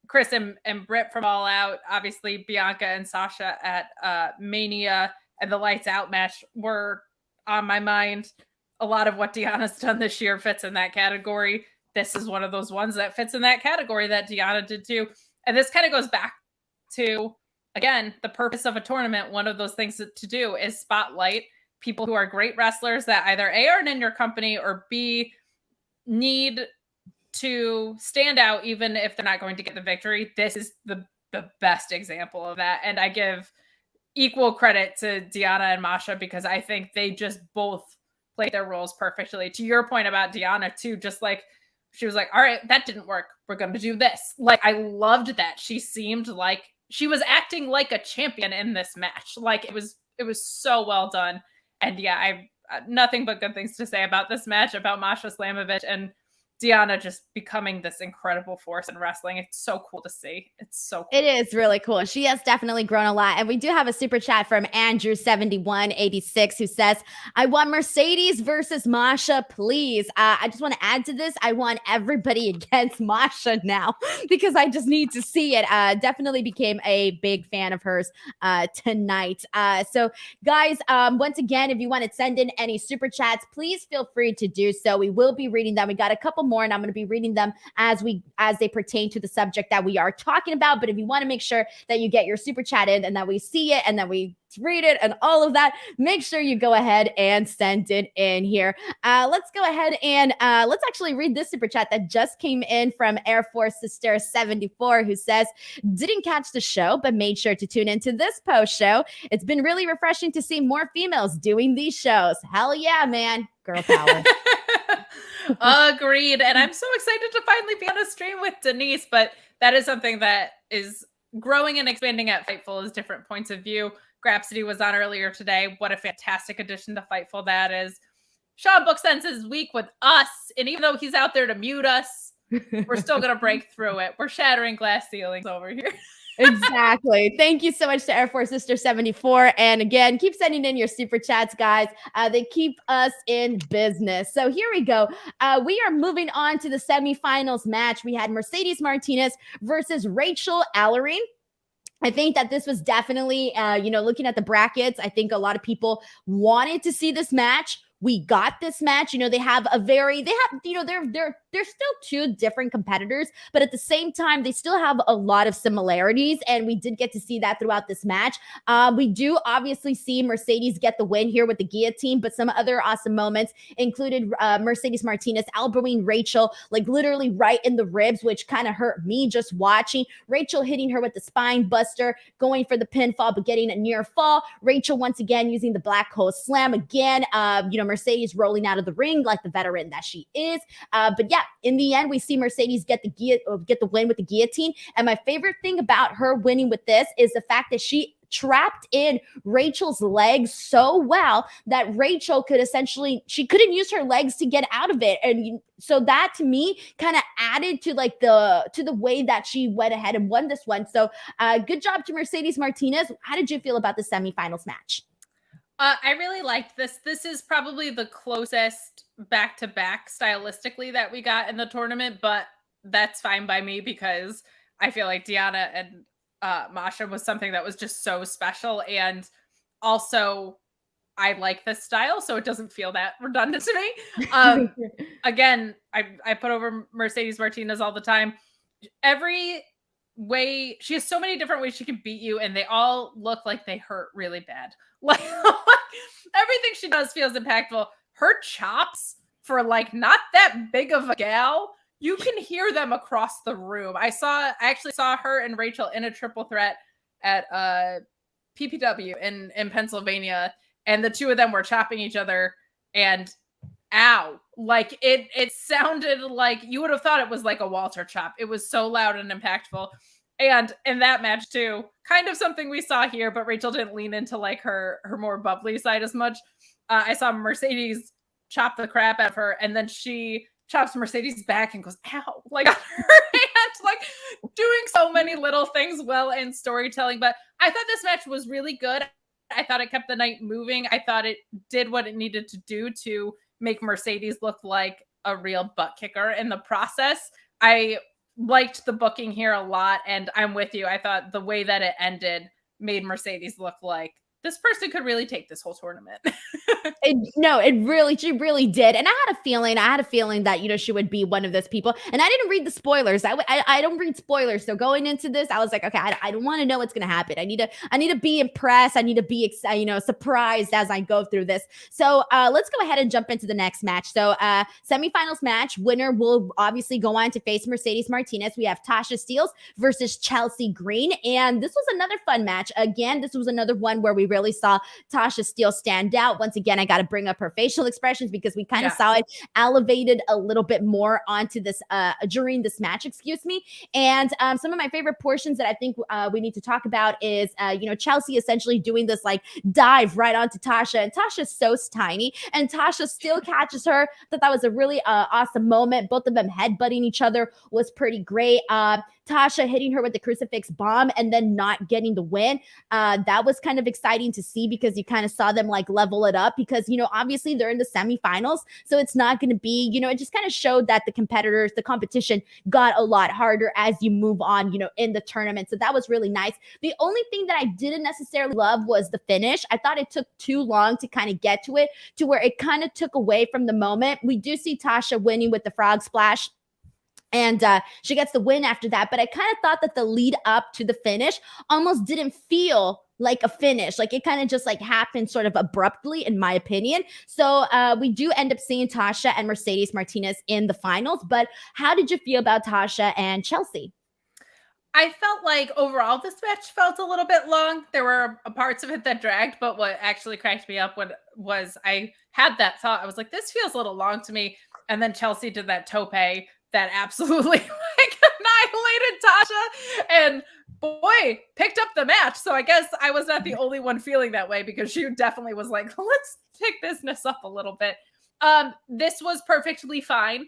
Chris and Britt from All Out, obviously Bianca and Sasha at Mania, and the Lights Out match were on my mind. A lot of what Deonna's done this year fits in that category. This is one of those ones that fits in that category that Deonna did too. And this kind of goes back to, again, the purpose of a tournament. One of those things to do is spotlight people who are great wrestlers that either A, aren't in your company, or B, need to stand out even if they're not going to get the victory. This is the best example of that. And I give equal credit to Deonna and Masha, because I think they just both played their roles perfectly. To your point about Deonna too, just like she was like, all right, that didn't work, we're going to do this. Like, I loved that. She seemed like she was acting like a champion in this match. Like, it was so well done. And yeah, I've nothing but good things to say about this match, about Masha Slamovich. And Deonna just becoming this incredible force in wrestling. It's so cool to see. It's so cool. It is really cool. She has definitely grown a lot. And we do have a super chat from Andrew7186 who says, I want Mercedes versus Masha, please. I just want to add to this. I want everybody against Masha now because I just need to see it. Definitely became a big fan of hers tonight. So guys, once again, if you want to send in any super chats, please feel free to do so. We will be reading them. We got a couple more and I'm going to be reading them as they pertain to the subject that we are talking about. But if you want to make sure that you get your super chat in and that we see it and that we read it and all of that, make sure you go ahead and send it in here. Let's go ahead and let's actually read this super chat that just came in from Air Force Sister 74 who says, didn't catch the show, but made sure to tune into this post show. It's been really refreshing to see more females doing these shows. Hell yeah, man. Girl power. Agreed. And I'm so excited to finally be on a stream with Denise, but that is something that is growing and expanding at Fightful is different points of view. Grapsity was on earlier today. What a fantastic addition to Fightful that is. Sean Book spends his week with us, and even though he's out there to mute us, we're still going to break through it. We're shattering glass ceilings over here. Exactly. Thank you so much to Air Force Sister 74. And again, keep sending in your super chats, guys. They keep us in business. So here we go. We are moving on to the semifinals match. We had Mercedes Martinez versus Rachel Allering. I think that this was definitely, looking at the brackets, I think a lot of people wanted to see this match. We got this match. They're still two different competitors, but at the same time, they still have a lot of similarities. And we did get to see that throughout this match. We do obviously see Mercedes get the win here with the guillotine, but some other awesome moments included Mercedes Martinez elbowing Rachel, like literally right in the ribs, which kind of hurt me just watching. Rachel hitting her with the spine buster, going for the pinfall, but getting a near fall. Rachel once again using the black hole slam again. Mercedes rolling out of the ring like the veteran that she is. But yeah, in the end, we see Mercedes get the win with the guillotine. And my favorite thing about her winning with this is the fact that she trapped in Rachel's legs so well that Rachel she couldn't use her legs to get out of it. And so that to me kind of added to the way that she went ahead and won this one. So good job to Mercedes Martinez. How did you feel about the semifinals match? I really liked this. This is probably the closest back-to-back stylistically that we got in the tournament, but that's fine by me because I feel like Deonna and Masha was something that was just so special. And also, I like this style, so it doesn't feel that redundant to me. Again, I put over Mercedes Martinez all the time. Every way, she has so many different ways she can beat you, and they all look like they hurt really bad. Like everything she does feels impactful. Her chops for not that big of a gal, you can hear them across the room. I actually saw her and Rachel in a triple threat at PPW in Pennsylvania, and the two of them were chopping each other, and ow, it sounded like you would have thought it was like a Walter chop. It was so loud and impactful. And in that match too, kind of something we saw here, but Rachel didn't lean into her more bubbly side as much. I saw Mercedes chop the crap out of her, and then she chops Mercedes back and goes, ow, on her hand, doing so many little things well in storytelling. But I thought this match was really good. I thought it kept the night moving. I thought it did what it needed to do to make Mercedes look like a real butt kicker in the process. I liked the booking here a lot, and I'm with you. I thought the way that it ended made Mercedes look like this person could really take this whole tournament. She really did. And I had a feeling that, she would be one of those people. And I didn't read the spoilers. I don't read spoilers. So going into this, I was like, okay, I don't want to know what's going to happen. I need to be impressed. I need to be, surprised as I go through this. So let's go ahead and jump into the next match. So semifinals match, winner will obviously go on to face Mercedes Martinez. We have Tasha Steelz versus Chelsea Green. And this was another fun match. Again, this was another one where we really saw Tasha Steele stand out. Once again, I got to bring up her facial expressions because we kind of saw it elevated a little bit more onto this during this match, excuse me. And some of my favorite portions that I think we need to talk about is, Chelsea essentially doing this like dive right onto Tasha, and Tasha's so tiny, and Tasha still catches her. That was a really awesome moment. Both of them headbutting each other was pretty great. Tasha hitting her with the crucifix bomb and then not getting the win. That was kind of exciting to see because you kind of saw them like level it up because, obviously they're in the semifinals. So it's not going to be, it just kind of showed that the competition got a lot harder as you move on, in the tournament. So that was really nice. The only thing that I didn't necessarily love was the finish. I thought it took too long to kind of get to it, to where it kind of took away from the moment. We do see Tasha winning with the frog splash, and she gets the win after that. But I kind of thought that the lead up to the finish almost didn't feel like a finish. Like it kind of just like happened sort of abruptly, in my opinion. So we do end up seeing Tasha and Mercedes Martinez in the finals. But how did you feel about Tasha and Chelsea? I felt like overall this match felt a little bit long. There were parts of it that dragged, but what actually cracked me up was I had that thought. I was like, this feels a little long to me. And then Chelsea did that tope that absolutely like annihilated Tasha, and boy, picked up the match. So I guess I was not the only one feeling that way, because she definitely was like, let's pick business up a little bit. This was perfectly fine.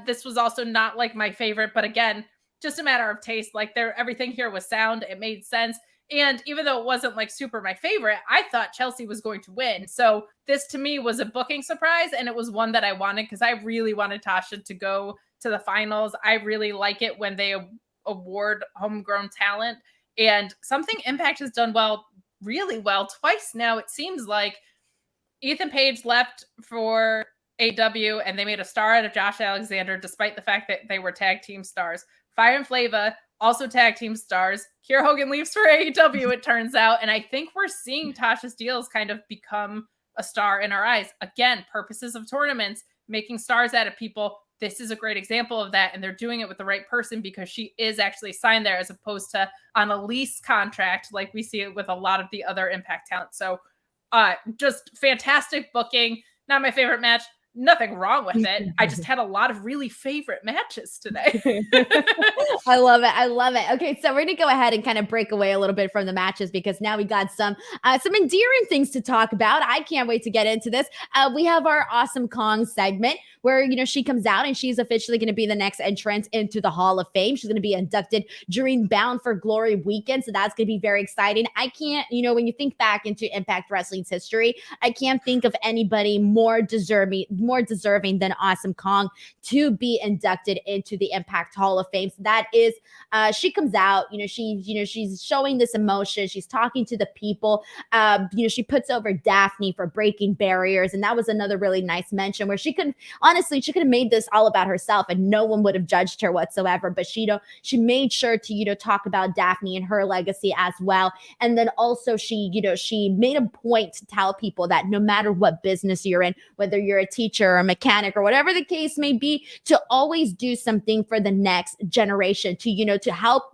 This was also not like my favorite, but again, just a matter of taste. Like everything here was sound. It made sense. And even though it wasn't like super my favorite, I thought Chelsea was going to win. So this to me was a booking surprise, and it was one that I wanted because I really wanted Tasha to go to the finals. I really like it when they award homegrown talent, and something Impact has done really well twice now. It seems like Ethan Page left for AW and they made a star out of Josh Alexander, despite the fact that they were tag team stars. Fire and Flava, also tag team stars. Kiera Hogan leaves for AEW, it turns out. And I think we're seeing Tasha Steelz kind of become a star in our eyes. Again, purposes of tournaments, making stars out of people. This is a great example of that. And they're doing it with the right person because she is actually signed there as opposed to on a lease contract like we see it with a lot of the other Impact talent. So just fantastic booking. Not my favorite match. Nothing wrong with it. I just had a lot of really favorite matches today. I love it. I love it. Okay, so we're going to go ahead and kind of break away a little bit from the matches because now we got some endearing things to talk about. I can't wait to get into this. We have our Awesome Kong segment where, she comes out and she's officially going to be the next entrant into the Hall of Fame. She's going to be inducted during Bound for Glory weekend. So that's going to be very exciting. I can't, when you think back into Impact Wrestling's history, I can't think of anybody more deserving than Awesome Kong to be inducted into the Impact Hall of Fame. So that is, she comes out, she's showing this emotion. She's talking to the people. She puts over Daphne for breaking barriers. And that was another really nice mention where she could have made this all about herself and no one would have judged her whatsoever. But she made sure to, talk about Daphne and her legacy as well. And then also she made a point to tell people that no matter what business you're in, whether you're a teacher or a mechanic or whatever the case may be, to always do something for the next generation, to help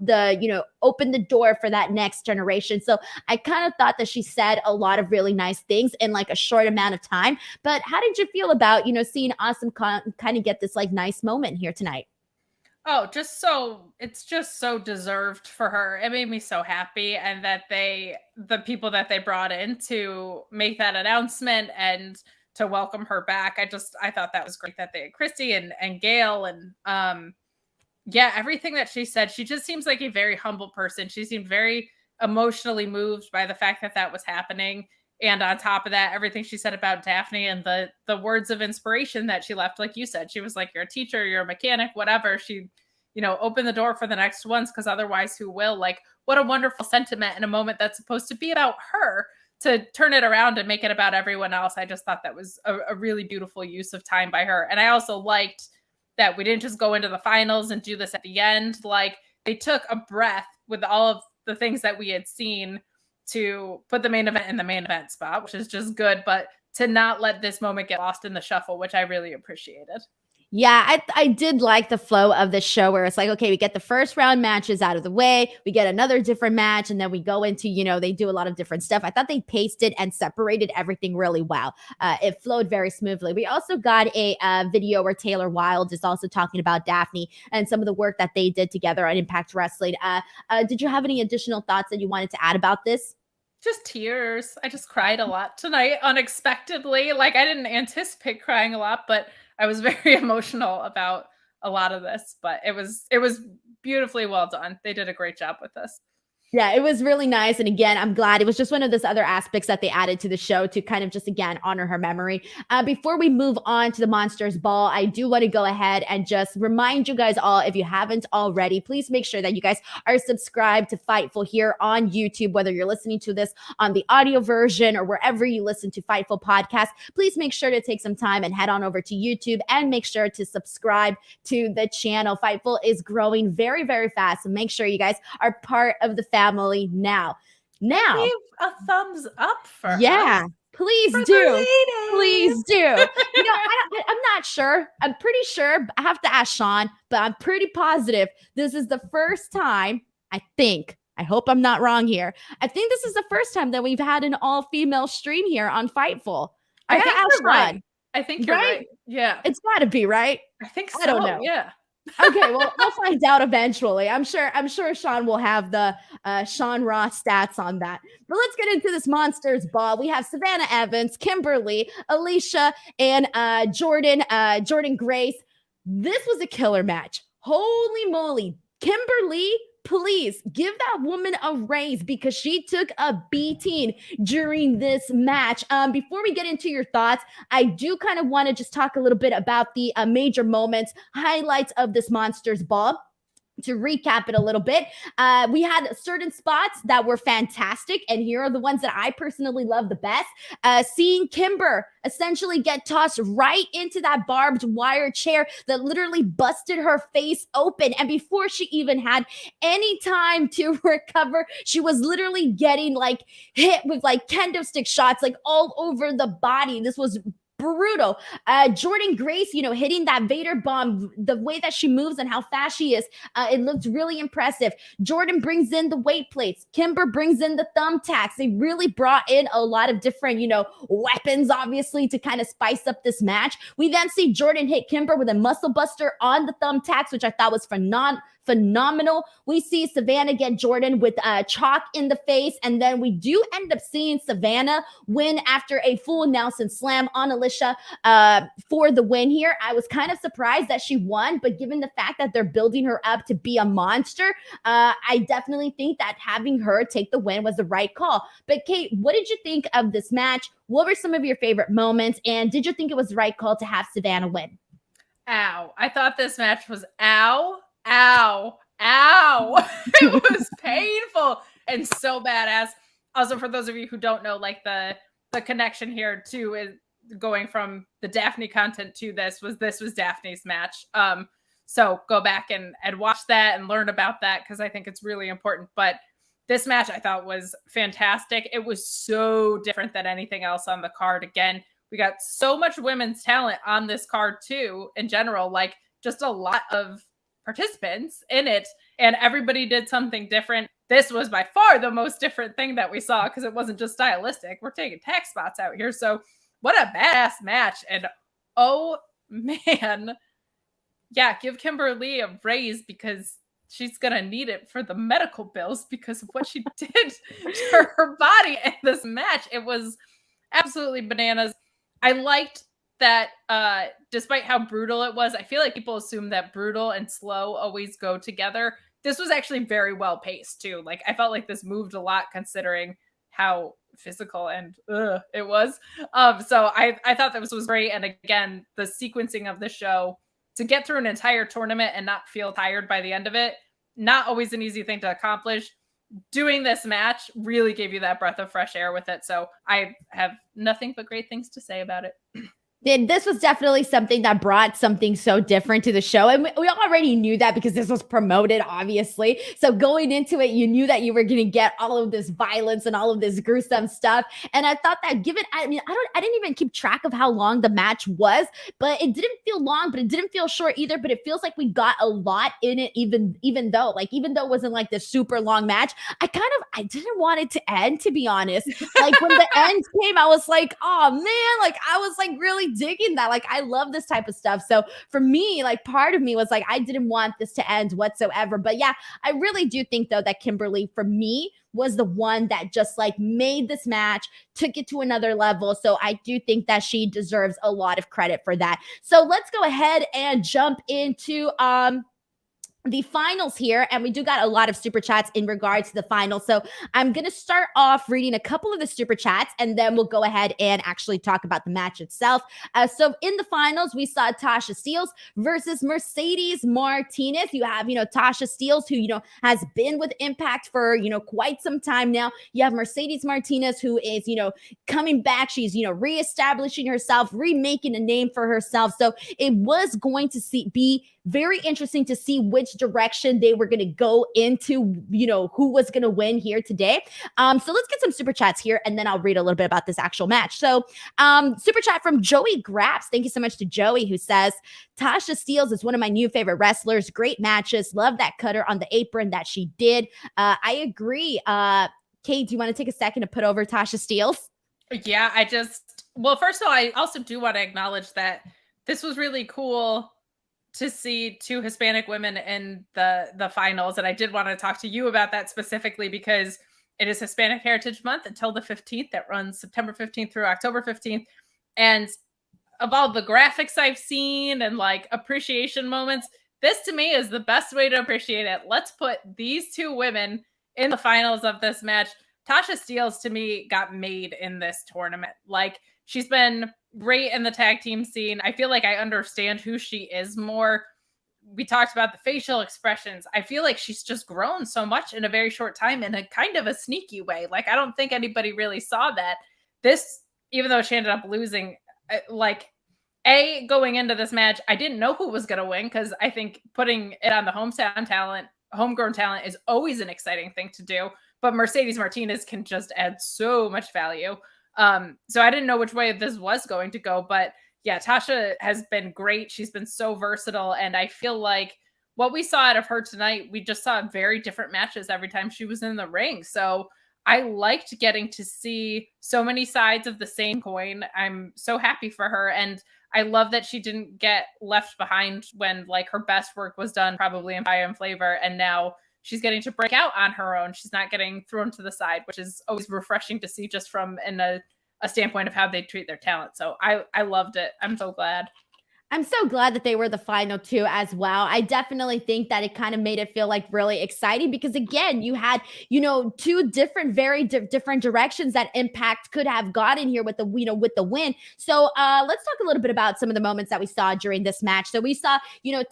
open the door for that next generation. So I kind of thought that she said a lot of really nice things in like a short amount of time. But how did you feel about, seeing Awesome Kong kind of get this like nice moment here tonight? Oh, it's just so deserved for her. It made me so happy. And that the people that they brought in to make that announcement and to welcome her back. I thought that was great that they had Christy and Gail and everything that she said. She just seems like a very humble person. She seemed very emotionally moved by the fact that was happening. And on top of that, everything she said about Daphne and the words of inspiration that she left, like you said, she was like, you're a teacher, you're a mechanic, whatever. She, open the door for the next ones because otherwise who will? Like, what a wonderful sentiment in a moment that's supposed to be about her, to turn it around and make it about everyone else. I just thought that was a really beautiful use of time by her. And I also liked that we didn't just go into the finals and do this at the end. Like, they took a breath with all of the things that we had seen to put the main event in the main event spot, which is just good, but to not let this moment get lost in the shuffle, which I really appreciated. Yeah, I did like the flow of the show where it's like, okay, we get the first round matches out of the way, we get another different match, and then we go into, they do a lot of different stuff. I thought they paced it and separated everything really well. It flowed very smoothly. We also got a video where Taylor Wilde is also talking about Daphne and some of the work that they did together on Impact Wrestling. Did you have any additional thoughts that you wanted to add about this? Just tears. I just cried a lot tonight unexpectedly. Like I didn't anticipate crying a lot, but I was very emotional about a lot of this, but it was beautifully well done. They did a great job with this. Yeah, it was really nice. And again, I'm glad it was just one of those other aspects that they added to the show to kind of just, again, honor her memory. Before we move on to the Monsters Ball, I do want to go ahead and just remind you guys all, if you haven't already, please make sure that you guys are subscribed to Fightful here on YouTube, whether you're listening to this on the audio version or wherever you listen to Fightful podcast. Please make sure to take some time and head on over to YouTube and make sure to subscribe to the channel. Fightful is growing very, very fast. So make sure you guys are part of the family now. Leave a thumbs up for yeah, us. please do. Please do. I'm not sure. I'm pretty sure. I have to ask Sean, but I'm pretty positive this is the first time, I hope I'm not wrong here. I think this is the first time that we've had an all-female stream here on Fightful. I think you're right. I think you're right. Yeah. It's got to be, right? I think so. I don't know. Yeah. Okay, well, we'll find out eventually. I'm sure Sean will have the Sean Ross stats on that. But let's get into this Monsters Ball. We have Savannah Evans, Kimberly, Alicia, and Jordan Grace. This was a killer match. Holy moly. Kimberly, please give that woman a raise because she took a beating during this match. Before we get into your thoughts, I do kind of want to just talk a little bit about the major moments, highlights of this Monsters Ball. To recap it a little bit, we had certain spots that were fantastic, and here are the ones that I personally love the best. Seeing Kimber essentially get tossed right into that barbed wire chair that literally busted her face open, and before she even had any time to recover, she was literally getting like hit with like kendo stick shots like all over the body. This was brutal. Jordan Grace, hitting that Vader bomb, the way that she moves and how fast she is, it looked really impressive. Jordan brings in the weight plates. Kimber brings in the thumbtacks. They really brought in a lot of different, weapons, obviously, to kind of spice up this match. We then see Jordan hit Kimber with a muscle buster on the thumbtacks, which I thought was phenomenal. We see Savannah get Jordan with chalk in the face, and then we do end up seeing Savannah win after a full Nelson slam on Alicia for the win here. I was kind of surprised that she won, but given the fact that they're building her up to be a monster, I definitely think that having her take the win was the right call. But Kate, what did you think of this match? What were some of your favorite moments? And did you think it was the right call to have Savannah win? Ow. I thought this match was ow. It was painful and so badass. Also, for those of you who don't know, like the connection here too is going from the Daphne content to this was Daphne's match. So go back and watch that and learn about that because I think it's really important. But this match I thought was fantastic. It was so different than anything else on the card. Again, we got so much women's talent on this card too in general, like just a lot of participants in it, and everybody did something different. This was by far the most different thing that we saw because it wasn't just stylistic. We're taking tag spots out here. So what a badass match. And oh man, yeah, give Kimberly a raise because she's gonna need it for the medical bills because of what she did to her body in this match. It was absolutely bananas. I liked that despite how brutal it was, I feel like people assume that brutal and slow always go together. This was actually very well paced too. Like I felt like this moved a lot considering how physical and it was. So I thought that this was great. And again, the sequencing of the show to get through an entire tournament and not feel tired by the end of it, not always an easy thing to accomplish. Doing this match really gave you that breath of fresh air with it. So I have nothing but great things to say about it. This was definitely something that brought something so different to the show. And we already knew that because this was promoted, obviously. So going into it, you knew that you were going to get all of this violence and all of this gruesome stuff. And I thought that given, I didn't even keep track of how long the match was, but it didn't feel long, but it didn't feel short either. But it feels like we got a lot in it, even though it wasn't like this super long match. I didn't want it to end, to be honest. Like when the end came, I was like, oh man, like I was like really digging that. Like I love this type of stuff. So for me, like part of me was like, I didn't want this to end whatsoever. But yeah, I really do think though that Kimberly, for me, was the one that just like made this match, took it to another level. So I do think that she deserves a lot of credit for that. So let's go ahead and jump into the finals here, and we do got a lot of super chats in regards to the finals. So I'm going to start off reading a couple of the super chats, and then we'll go ahead and actually talk about the match itself. So in the finals, we saw Tasha Steelz versus Mercedes Martinez. You have, Tasha Steelz, who, has been with Impact for, quite some time now. You have Mercedes Martinez, who is, coming back. She's, reestablishing herself, remaking a name for herself. So it was going to be very interesting to see which direction they were going to go into, who was going to win here today. So let's get some super chats here, and then I'll read a little bit about this actual match. So super chat from Joey Graps. Thank you so much to Joey, who says, Tasha Steelz is one of my new favorite wrestlers. Great matches. Love that cutter on the apron that she did. I agree. Kate, do you want to take a second to put over Tasha Steelz? Yeah, well, first of all, I also do want to acknowledge that this was really cool to see two Hispanic women in the finals. And I did want to talk to you about that specifically because it is Hispanic Heritage Month until the 15th. That runs September 15th through October 15th. And of all the graphics I've seen and like appreciation moments, this to me is the best way to appreciate it. Let's put these two women in the finals of this match. Tasha Steelz to me got made in this tournament. Like she's been great in the tag team scene. I feel like I understand who she is more. We talked about the facial expressions. I feel like she's just grown so much in a very short time in a kind of a sneaky way. Like, I don't think anybody really saw that. This, even though she ended up losing, going into this match, I didn't know who was going to win because I think putting it on the homegrown talent is always an exciting thing to do. But Mercedes Martinez can just add so much value. So I didn't know which way this was going to go, but yeah, Tasha has been great. She's been so versatile. And I feel like what we saw out of her tonight, we just saw very different matches every time she was in the ring. So I liked getting to see so many sides of the same coin. I'm so happy for her. And I love that she didn't get left behind when like her best work was done, probably in Fire and Flavor. And now she's getting to break out on her own. She's not getting thrown to the side, which is always refreshing to see just from a standpoint of how they treat their talent. So I loved it. I'm so glad. I'm so glad that they were the final two as well. I definitely think that it kind of made it feel like really exciting because again, you had, two different, very different directions that Impact could have gotten here with the win. So let's talk a little bit about some of the moments that we saw during this match. So we saw,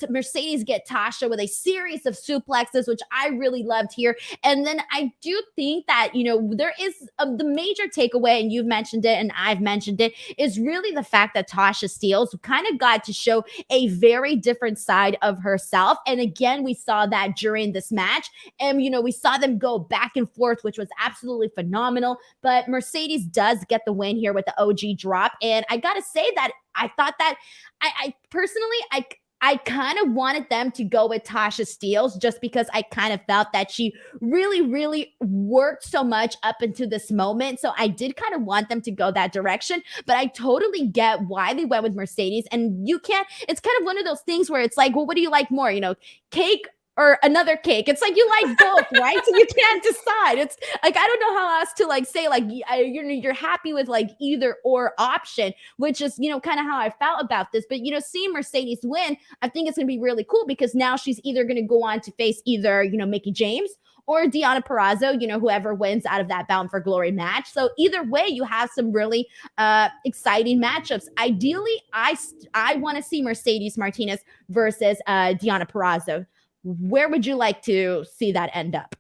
Mercedes get Tasha with a series of suplexes, which I really loved here. And then I do think that, there is the major takeaway, and you've mentioned it and I've mentioned it, is really the fact that Tasha Steelz kind of got to show a very different side of herself. And again, we saw that during this match. And, we saw them go back and forth, which was absolutely phenomenal. But Mercedes does get the win here with the OG drop. And I got to say that I thought that I personally, I kind of wanted them to go with Tasha Steelz just because I kind of felt that she really, really worked so much up into this moment. So I did kind of want them to go that direction, but I totally get why they went with Mercedes. And it's kind of one of those things where it's like, well, what do you like more? Cake or another cake. It's like you like both, right? So you can't decide. It's like I don't know how else to like say like you're happy with like either or option, which is kind of how I felt about this. But seeing Mercedes win, I think it's gonna be really cool because now she's either gonna go on to face either Mickie James or Deonna Purrazzo, whoever wins out of that Bound for Glory match. So either way, you have some really exciting matchups. Ideally, I want to see Mercedes Martinez versus Deonna Purrazzo. Where would you like to see that end up?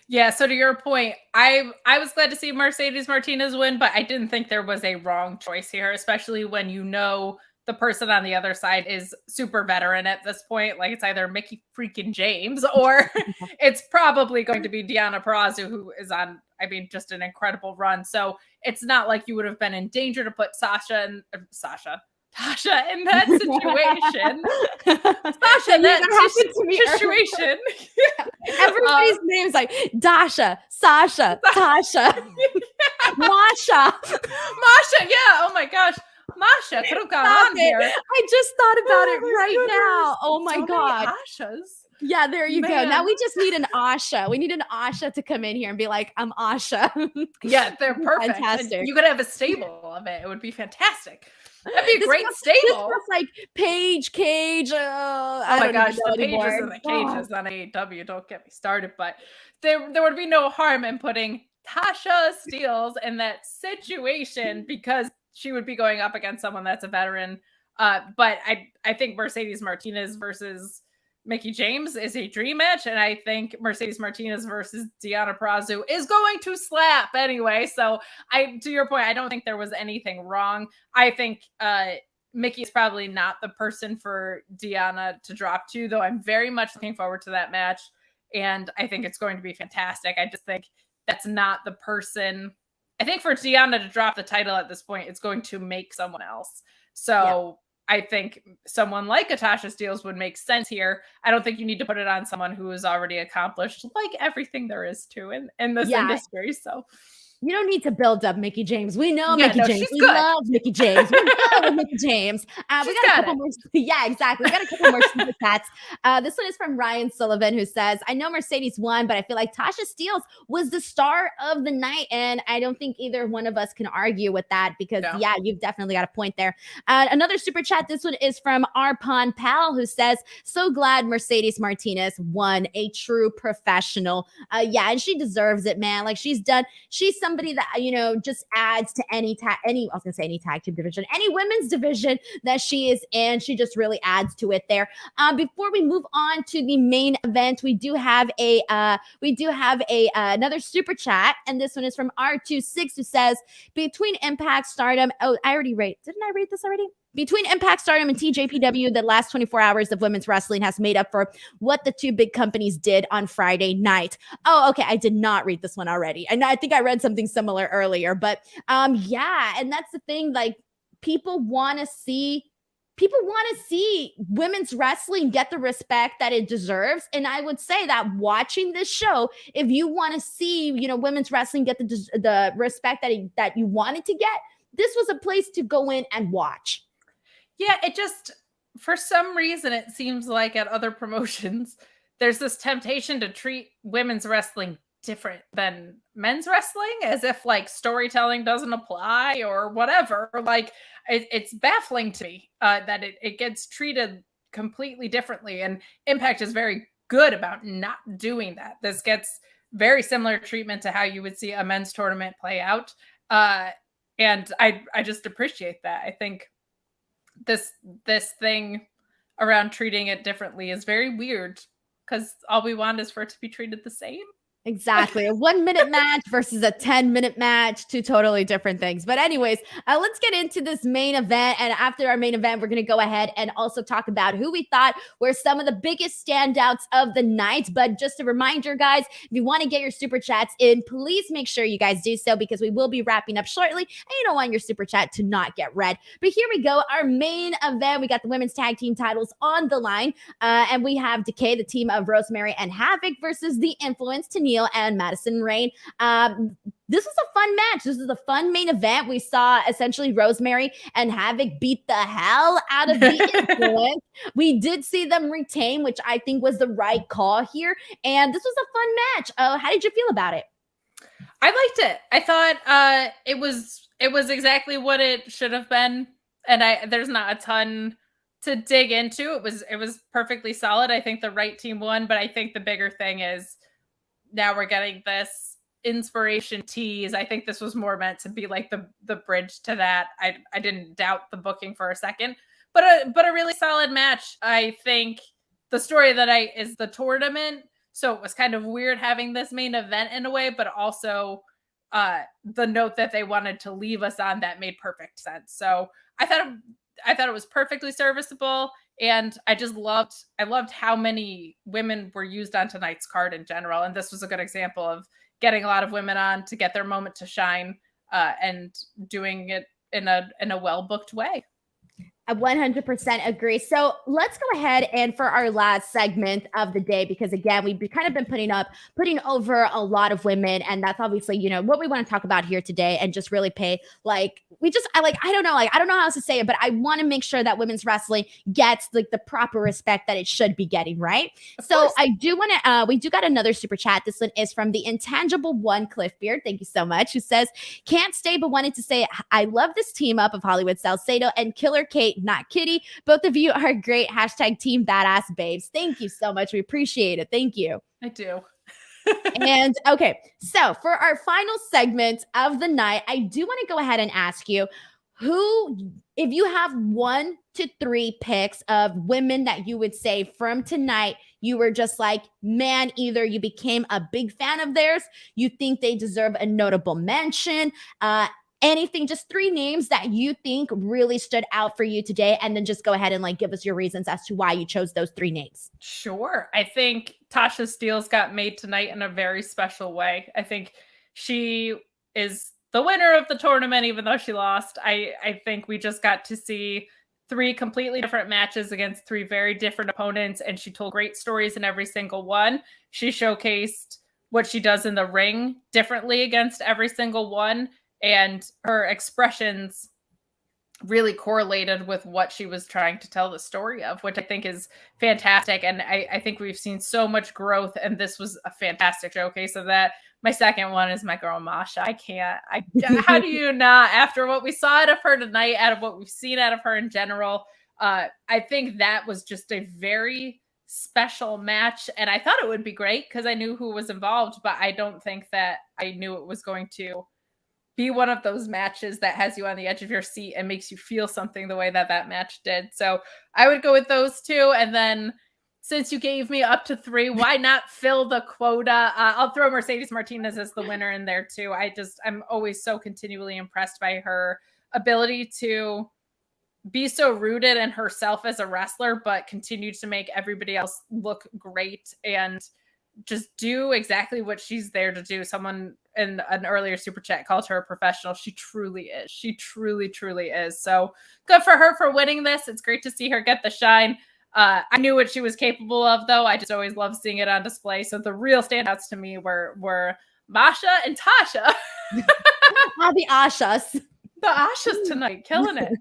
Yeah, so to your point, I was glad to see Mercedes Martinez win, but I didn't think there was a wrong choice here, especially when you know the person on the other side is super veteran at this point. Like it's either Mickey freaking James or it's probably going to be Deonna Purrazzo, who is on, I mean, just an incredible run. So it's not like you would have been in danger to put Tasha in that situation. Sasha, that situation. Everybody's name's like Dasha, Sasha, Tasha, Masha. Masha, yeah. Oh my gosh. Masha could have gone on here. I just thought about it right now. Oh my God. Ashas. Yeah, there you go. Now we just need an Asha. We need an Asha to come in here and be like, I'm Asha. Yeah, they're perfect. Fantastic. And you could have a stable of it. It would be fantastic. That'd be a great stable. This was like Paige, Cage. Oh my gosh, the Pages and the Cages on AEW. Don't get me started. But there would be no harm in putting Tasha Steelz in that situation because she would be going up against someone that's a veteran. But I think Mercedes Martinez versus Mickie James is a dream match, and I think Mercedes Martinez versus Deonna Purrazzo is going to slap anyway. So to your point, I don't think there was anything wrong. I think Mickie is probably not the person for Deonna to drop to, though I'm very much looking forward to that match, and I think it's going to be fantastic. I just think that's not the person. I think for Deonna to drop the title at this point, it's going to make someone else. So I think someone like Tasha Steelz would make sense here. I don't think you need to put it on someone who has already accomplished like everything there is to in this industry. So you don't need to build up Mickie James. We know Mickie James. We love Mickie James. We love Mickie James. We got a couple more. Yeah, exactly. We got a couple more super chats. This one is from Ryan Sullivan, who says, I know Mercedes won, but I feel like Tasha Steelz was the star of the night. And I don't think either one of us can argue with that because, yeah, you've definitely got a point there. Another super chat. This one is from Arpon Pal, who says, so glad Mercedes Martinez won, a true professional. Yeah, and she deserves it, man. Like she's somebody that, you know, just adds to any tag team division, any women's division that she is in. She just really adds to it there. Before we move on to the main event, we do have another super chat, and this one is from R26, who says, between Impact, Stardom. Oh, didn't I read this already? Between Impact, Stardom, and TJPW, the last 24 hours of women's wrestling has made up for what the two big companies did on Friday night. Oh, okay. I did not read this one already. And I think I read something similar earlier. But yeah, and that's the thing. Like, people want to see women's wrestling get the respect that it deserves. And I would say that watching this show, if you want to see, you know, women's wrestling get the respect that you wanted to get, this was a place to go in and watch. Yeah, it just, for some reason, it seems like at other promotions, there's this temptation to treat women's wrestling different than men's wrestling, as if like storytelling doesn't apply or whatever. Like it's baffling to me that it gets treated completely differently. And Impact is very good about not doing that. This gets very similar treatment to how you would see a men's tournament play out. And I just appreciate that. I think this thing around treating it differently is very weird because all we want is for it to be treated the same. Exactly. A 1 minute match versus a 10-minute match, two totally different things. But anyways, let's get into this main event. And after our main event, we're going to go ahead and also talk about who we thought were some of the biggest standouts of the night. But just a reminder, guys, if you want to get your super chats in, please make sure you guys do so because we will be wrapping up shortly. And you don't want your super chat to not get read. But here we go. Our main event, we got the women's tag team titles on the line. And we have Decay, the team of Rosemary and Havoc versus the Influence, Tennille and Madison Rayne. This was a fun match. This is a fun main event. We saw essentially Rosemary and Havoc beat the hell out of the Influence. We did see them retain, which I think was the right call here. And this was a fun match. How did you feel about it? I liked it. I thought it was exactly what it should have been. And there's not a ton to dig into. It was perfectly solid. I think the right team won, but I think the bigger thing is now we're getting this inspiration tease. I think this was more meant to be like the bridge to that. I didn't doubt the booking for a second, but a really solid match. I think the story is the tournament So it was kind of weird having this main event in a way, but also the note that they wanted to leave us on that made perfect sense. So I thought it was perfectly serviceable, and I loved how many women were used on tonight's card in general, and this was a good example of getting a lot of women on to get their moment to shine, and doing it in a well booked way. I 100% agree. So let's go ahead and for our last segment of the day, because again, we've kind of been putting over a lot of women. And that's obviously, what we want to talk about here today and just really pay I don't know, I don't know how else to say it, but I want to make sure that women's wrestling gets like the proper respect that it should be getting, right? So I do want to, we do got another super chat. This one is from the intangible one, Cliffbeard. Thank you so much. Who says, can't stay, but wanted to say, I love this team up of Hollywood Salcedo and Killer Kate, not Kitty. Both of you are great. Hashtag team badass babes. Thank you so much. We appreciate it. Thank you. I do. And okay, so for our final segment of the night, I do want to go ahead and ask you if you have 1 to 3 picks of women that you would say from tonight, you were just like, man, either you became a big fan of theirs, you think they deserve a notable mention, anything, just 3 names that you think really stood out for you today, and then just go ahead and like give us your reasons as to why you chose those 3 names. Sure. I think Tasha Steelz got made tonight in a very special way. I think she is the winner of the tournament, even though she lost. I think we just got to see 3 completely different matches against 3 very different opponents, and she told great stories in every single one. She showcased what she does in the ring differently against every single one, and her expressions really correlated with what she was trying to tell the story of, which I think is fantastic. And I think we've seen so much growth, and this was a fantastic showcase of that. My second one is my girl, Masha. How do you not, after what we saw out of her tonight, out of what we've seen out of her in general, I think that was just a very special match. And I thought it would be great because I knew who was involved, but I don't think that I knew it was going to be one of those matches that has you on the edge of your seat and makes you feel something the way that match did. So I would go with those 2. And then since you gave me up to 3, why not fill the quota? I'll throw Mercedes Martinez as the winner in there too. I'm always so continually impressed by her ability to be so rooted in herself as a wrestler, but continue to make everybody else look great and just do exactly what she's there to do. Someone in an earlier super chat called her a professional. She truly is. She truly, truly is. So good for her for winning this. It's great to see her get the shine. I knew what she was capable of, though. I just always love seeing it on display. So the real standouts to me were Masha and Tasha. The Ashas. The Ashas tonight, killing it.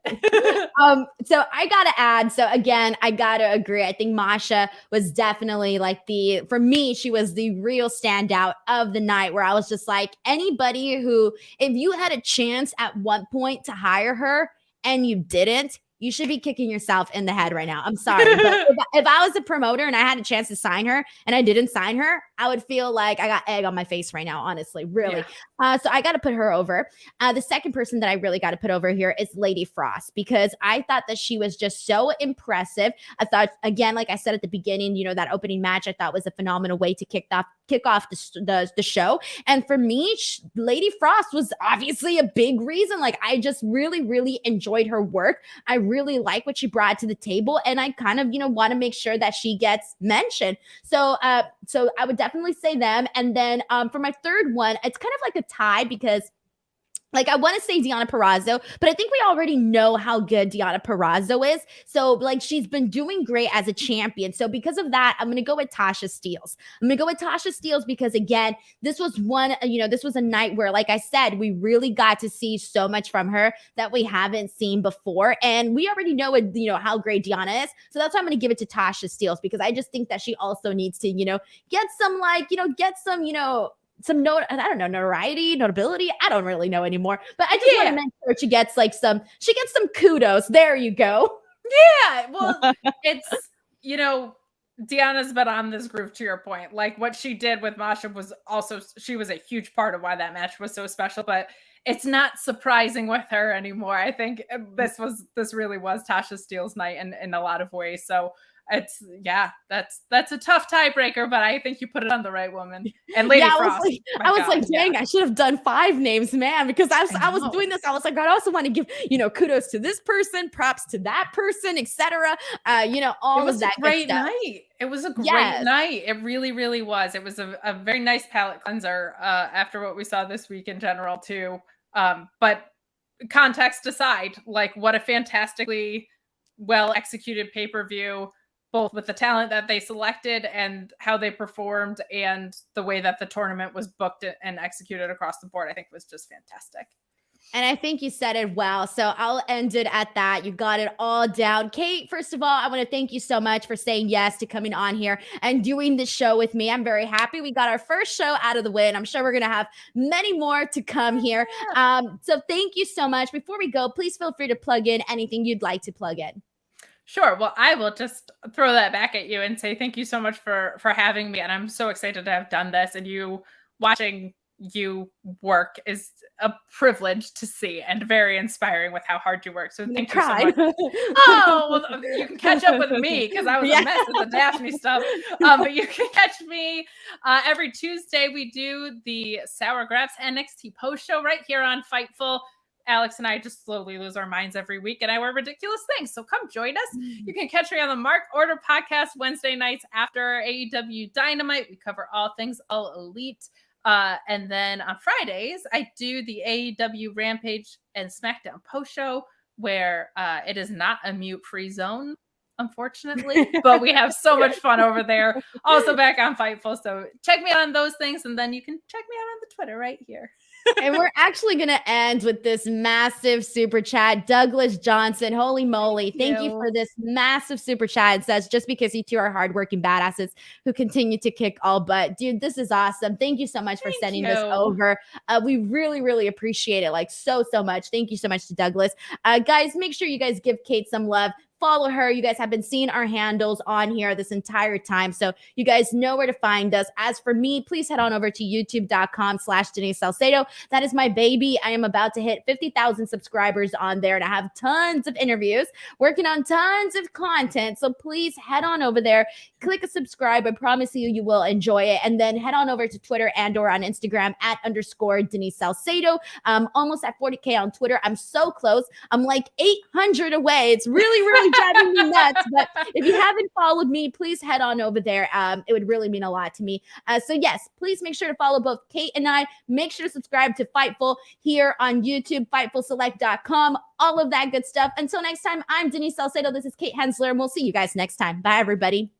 So I gotta add. So again, I gotta agree. I think Masha was definitely like for me, she was the real standout of the night. Where I was just like, anybody who, if you had a chance at one point to hire her and you didn't, you should be kicking yourself in the head right now. I'm sorry. But if I was a promoter and I had a chance to sign her and I didn't sign her, I would feel like I got egg on my face right now, honestly, really. Yeah. So I got to put her over. The second person that I really got to put over here is Lady Frost, because I thought that she was just so impressive. I thought, again, like I said at the beginning, that opening match I thought was a phenomenal way to kick off the show. And for me, Lady Frost was obviously a big reason. Like, I just really, really enjoyed her work. I really like what she brought to the table, and I kind of, want to make sure that she gets mentioned. So I would definitely say them. And then for my third one, it's kind of like a tie, because like, I want to say Deonna Purrazzo, but I think we already know how good Deonna Purrazzo is. So, like, she's been doing great as a champion. So, because of that, I'm going to go with Tasha Steelz. Because, again, this was this was a night where, like I said, we really got to see so much from her that we haven't seen before. And we already know how great Deonna is. So, that's why I'm going to give it to Tasha Steelz, because I just think that she also needs to, get some notoriety, notability. I don't really know anymore, but I just want to make sure she gets some kudos. There you go. Yeah. Well, it's, Deonna's been on this groove, to your point. Like, what she did with Masha was also, she was a huge part of why that match was so special, but it's not surprising with her anymore. I think this really was Tasha Steelz night in a lot of ways. So that's a tough tiebreaker, but I think you put it on the right woman. And Lady Frost. I was like, dang, I should have done 5 names, man, because I was doing this. I was like, I also want to give, kudos to this person, props to that person, etc. All of that great night. It was a great night. It really, really was. It was a very nice palate cleanser after what we saw this week in general too. But context aside, like, what a fantastically well executed pay-per-view, both with the talent that they selected and how they performed, and the way that the tournament was booked and executed across the board, I think was just fantastic. And I think you said it well. So I'll end it at that. You got it all down. Kate, first of all, I want to thank you so much for saying yes to coming on here and doing this show with me. I'm very happy. We got our first show out of the way, and I'm sure we're going to have many more to come here. So thank you so much. Before we go, please feel free to plug in anything you'd like to plug in. Sure. Well, I will just throw that back at you and say thank you so much for having me. And I'm so excited to have done this, and you watching you work is a privilege to see and very inspiring with how hard you work. So thank you so much. Oh, well, you can catch up with me because I was a mess with the Daphne stuff. But you can catch me every Tuesday. We do the Sour Graps NXT post show right here on Fightful. Alex and I just slowly lose our minds every week, and I wear ridiculous things. So come join us. You can catch me on the Mark Order podcast Wednesday nights after AEW Dynamite. We cover all things All Elite. And then on Fridays, I do the AEW Rampage and SmackDown post show, where it is not a mute-free zone, unfortunately, but we have so much fun over there. Also back on Fightful. So check me out on those things, and then you can check me out on the Twitter right here. And we're actually going to end with this massive super chat. Douglas Johnson, holy moly. Thank you for this massive super chat. It says, just because you two are hardworking badasses who continue to kick all butt. Dude, this is awesome. Thank you so much for sending this over. We really, really appreciate it. Like so much. Thank you so much to Douglas. Guys, make sure you guys give Kate some love. Follow her. You guys have been seeing our handles on here this entire time, so you guys know where to find us. As for me, please head on over to youtube.com/Denise Salcedo. That is my baby. I am about to hit 50,000 subscribers on there, and I have tons of interviews, working on tons of content. So please head on over there, click a subscribe. I promise you will enjoy it. And then head on over to Twitter and/or on Instagram @_Denise Salcedo. Almost at 40K on Twitter. I'm so close. I'm like 800 away. It's really driving me nuts. But if you haven't followed me, please head on over there. It would really mean a lot to me. So yes, please make sure to follow both Kate and I. Make sure to subscribe to Fightful here on YouTube, FightfulSelect.com, all of that good stuff. Until next time, I'm Denise Salcedo. This is Kate Hensler, and we'll see you guys next time. Bye, everybody.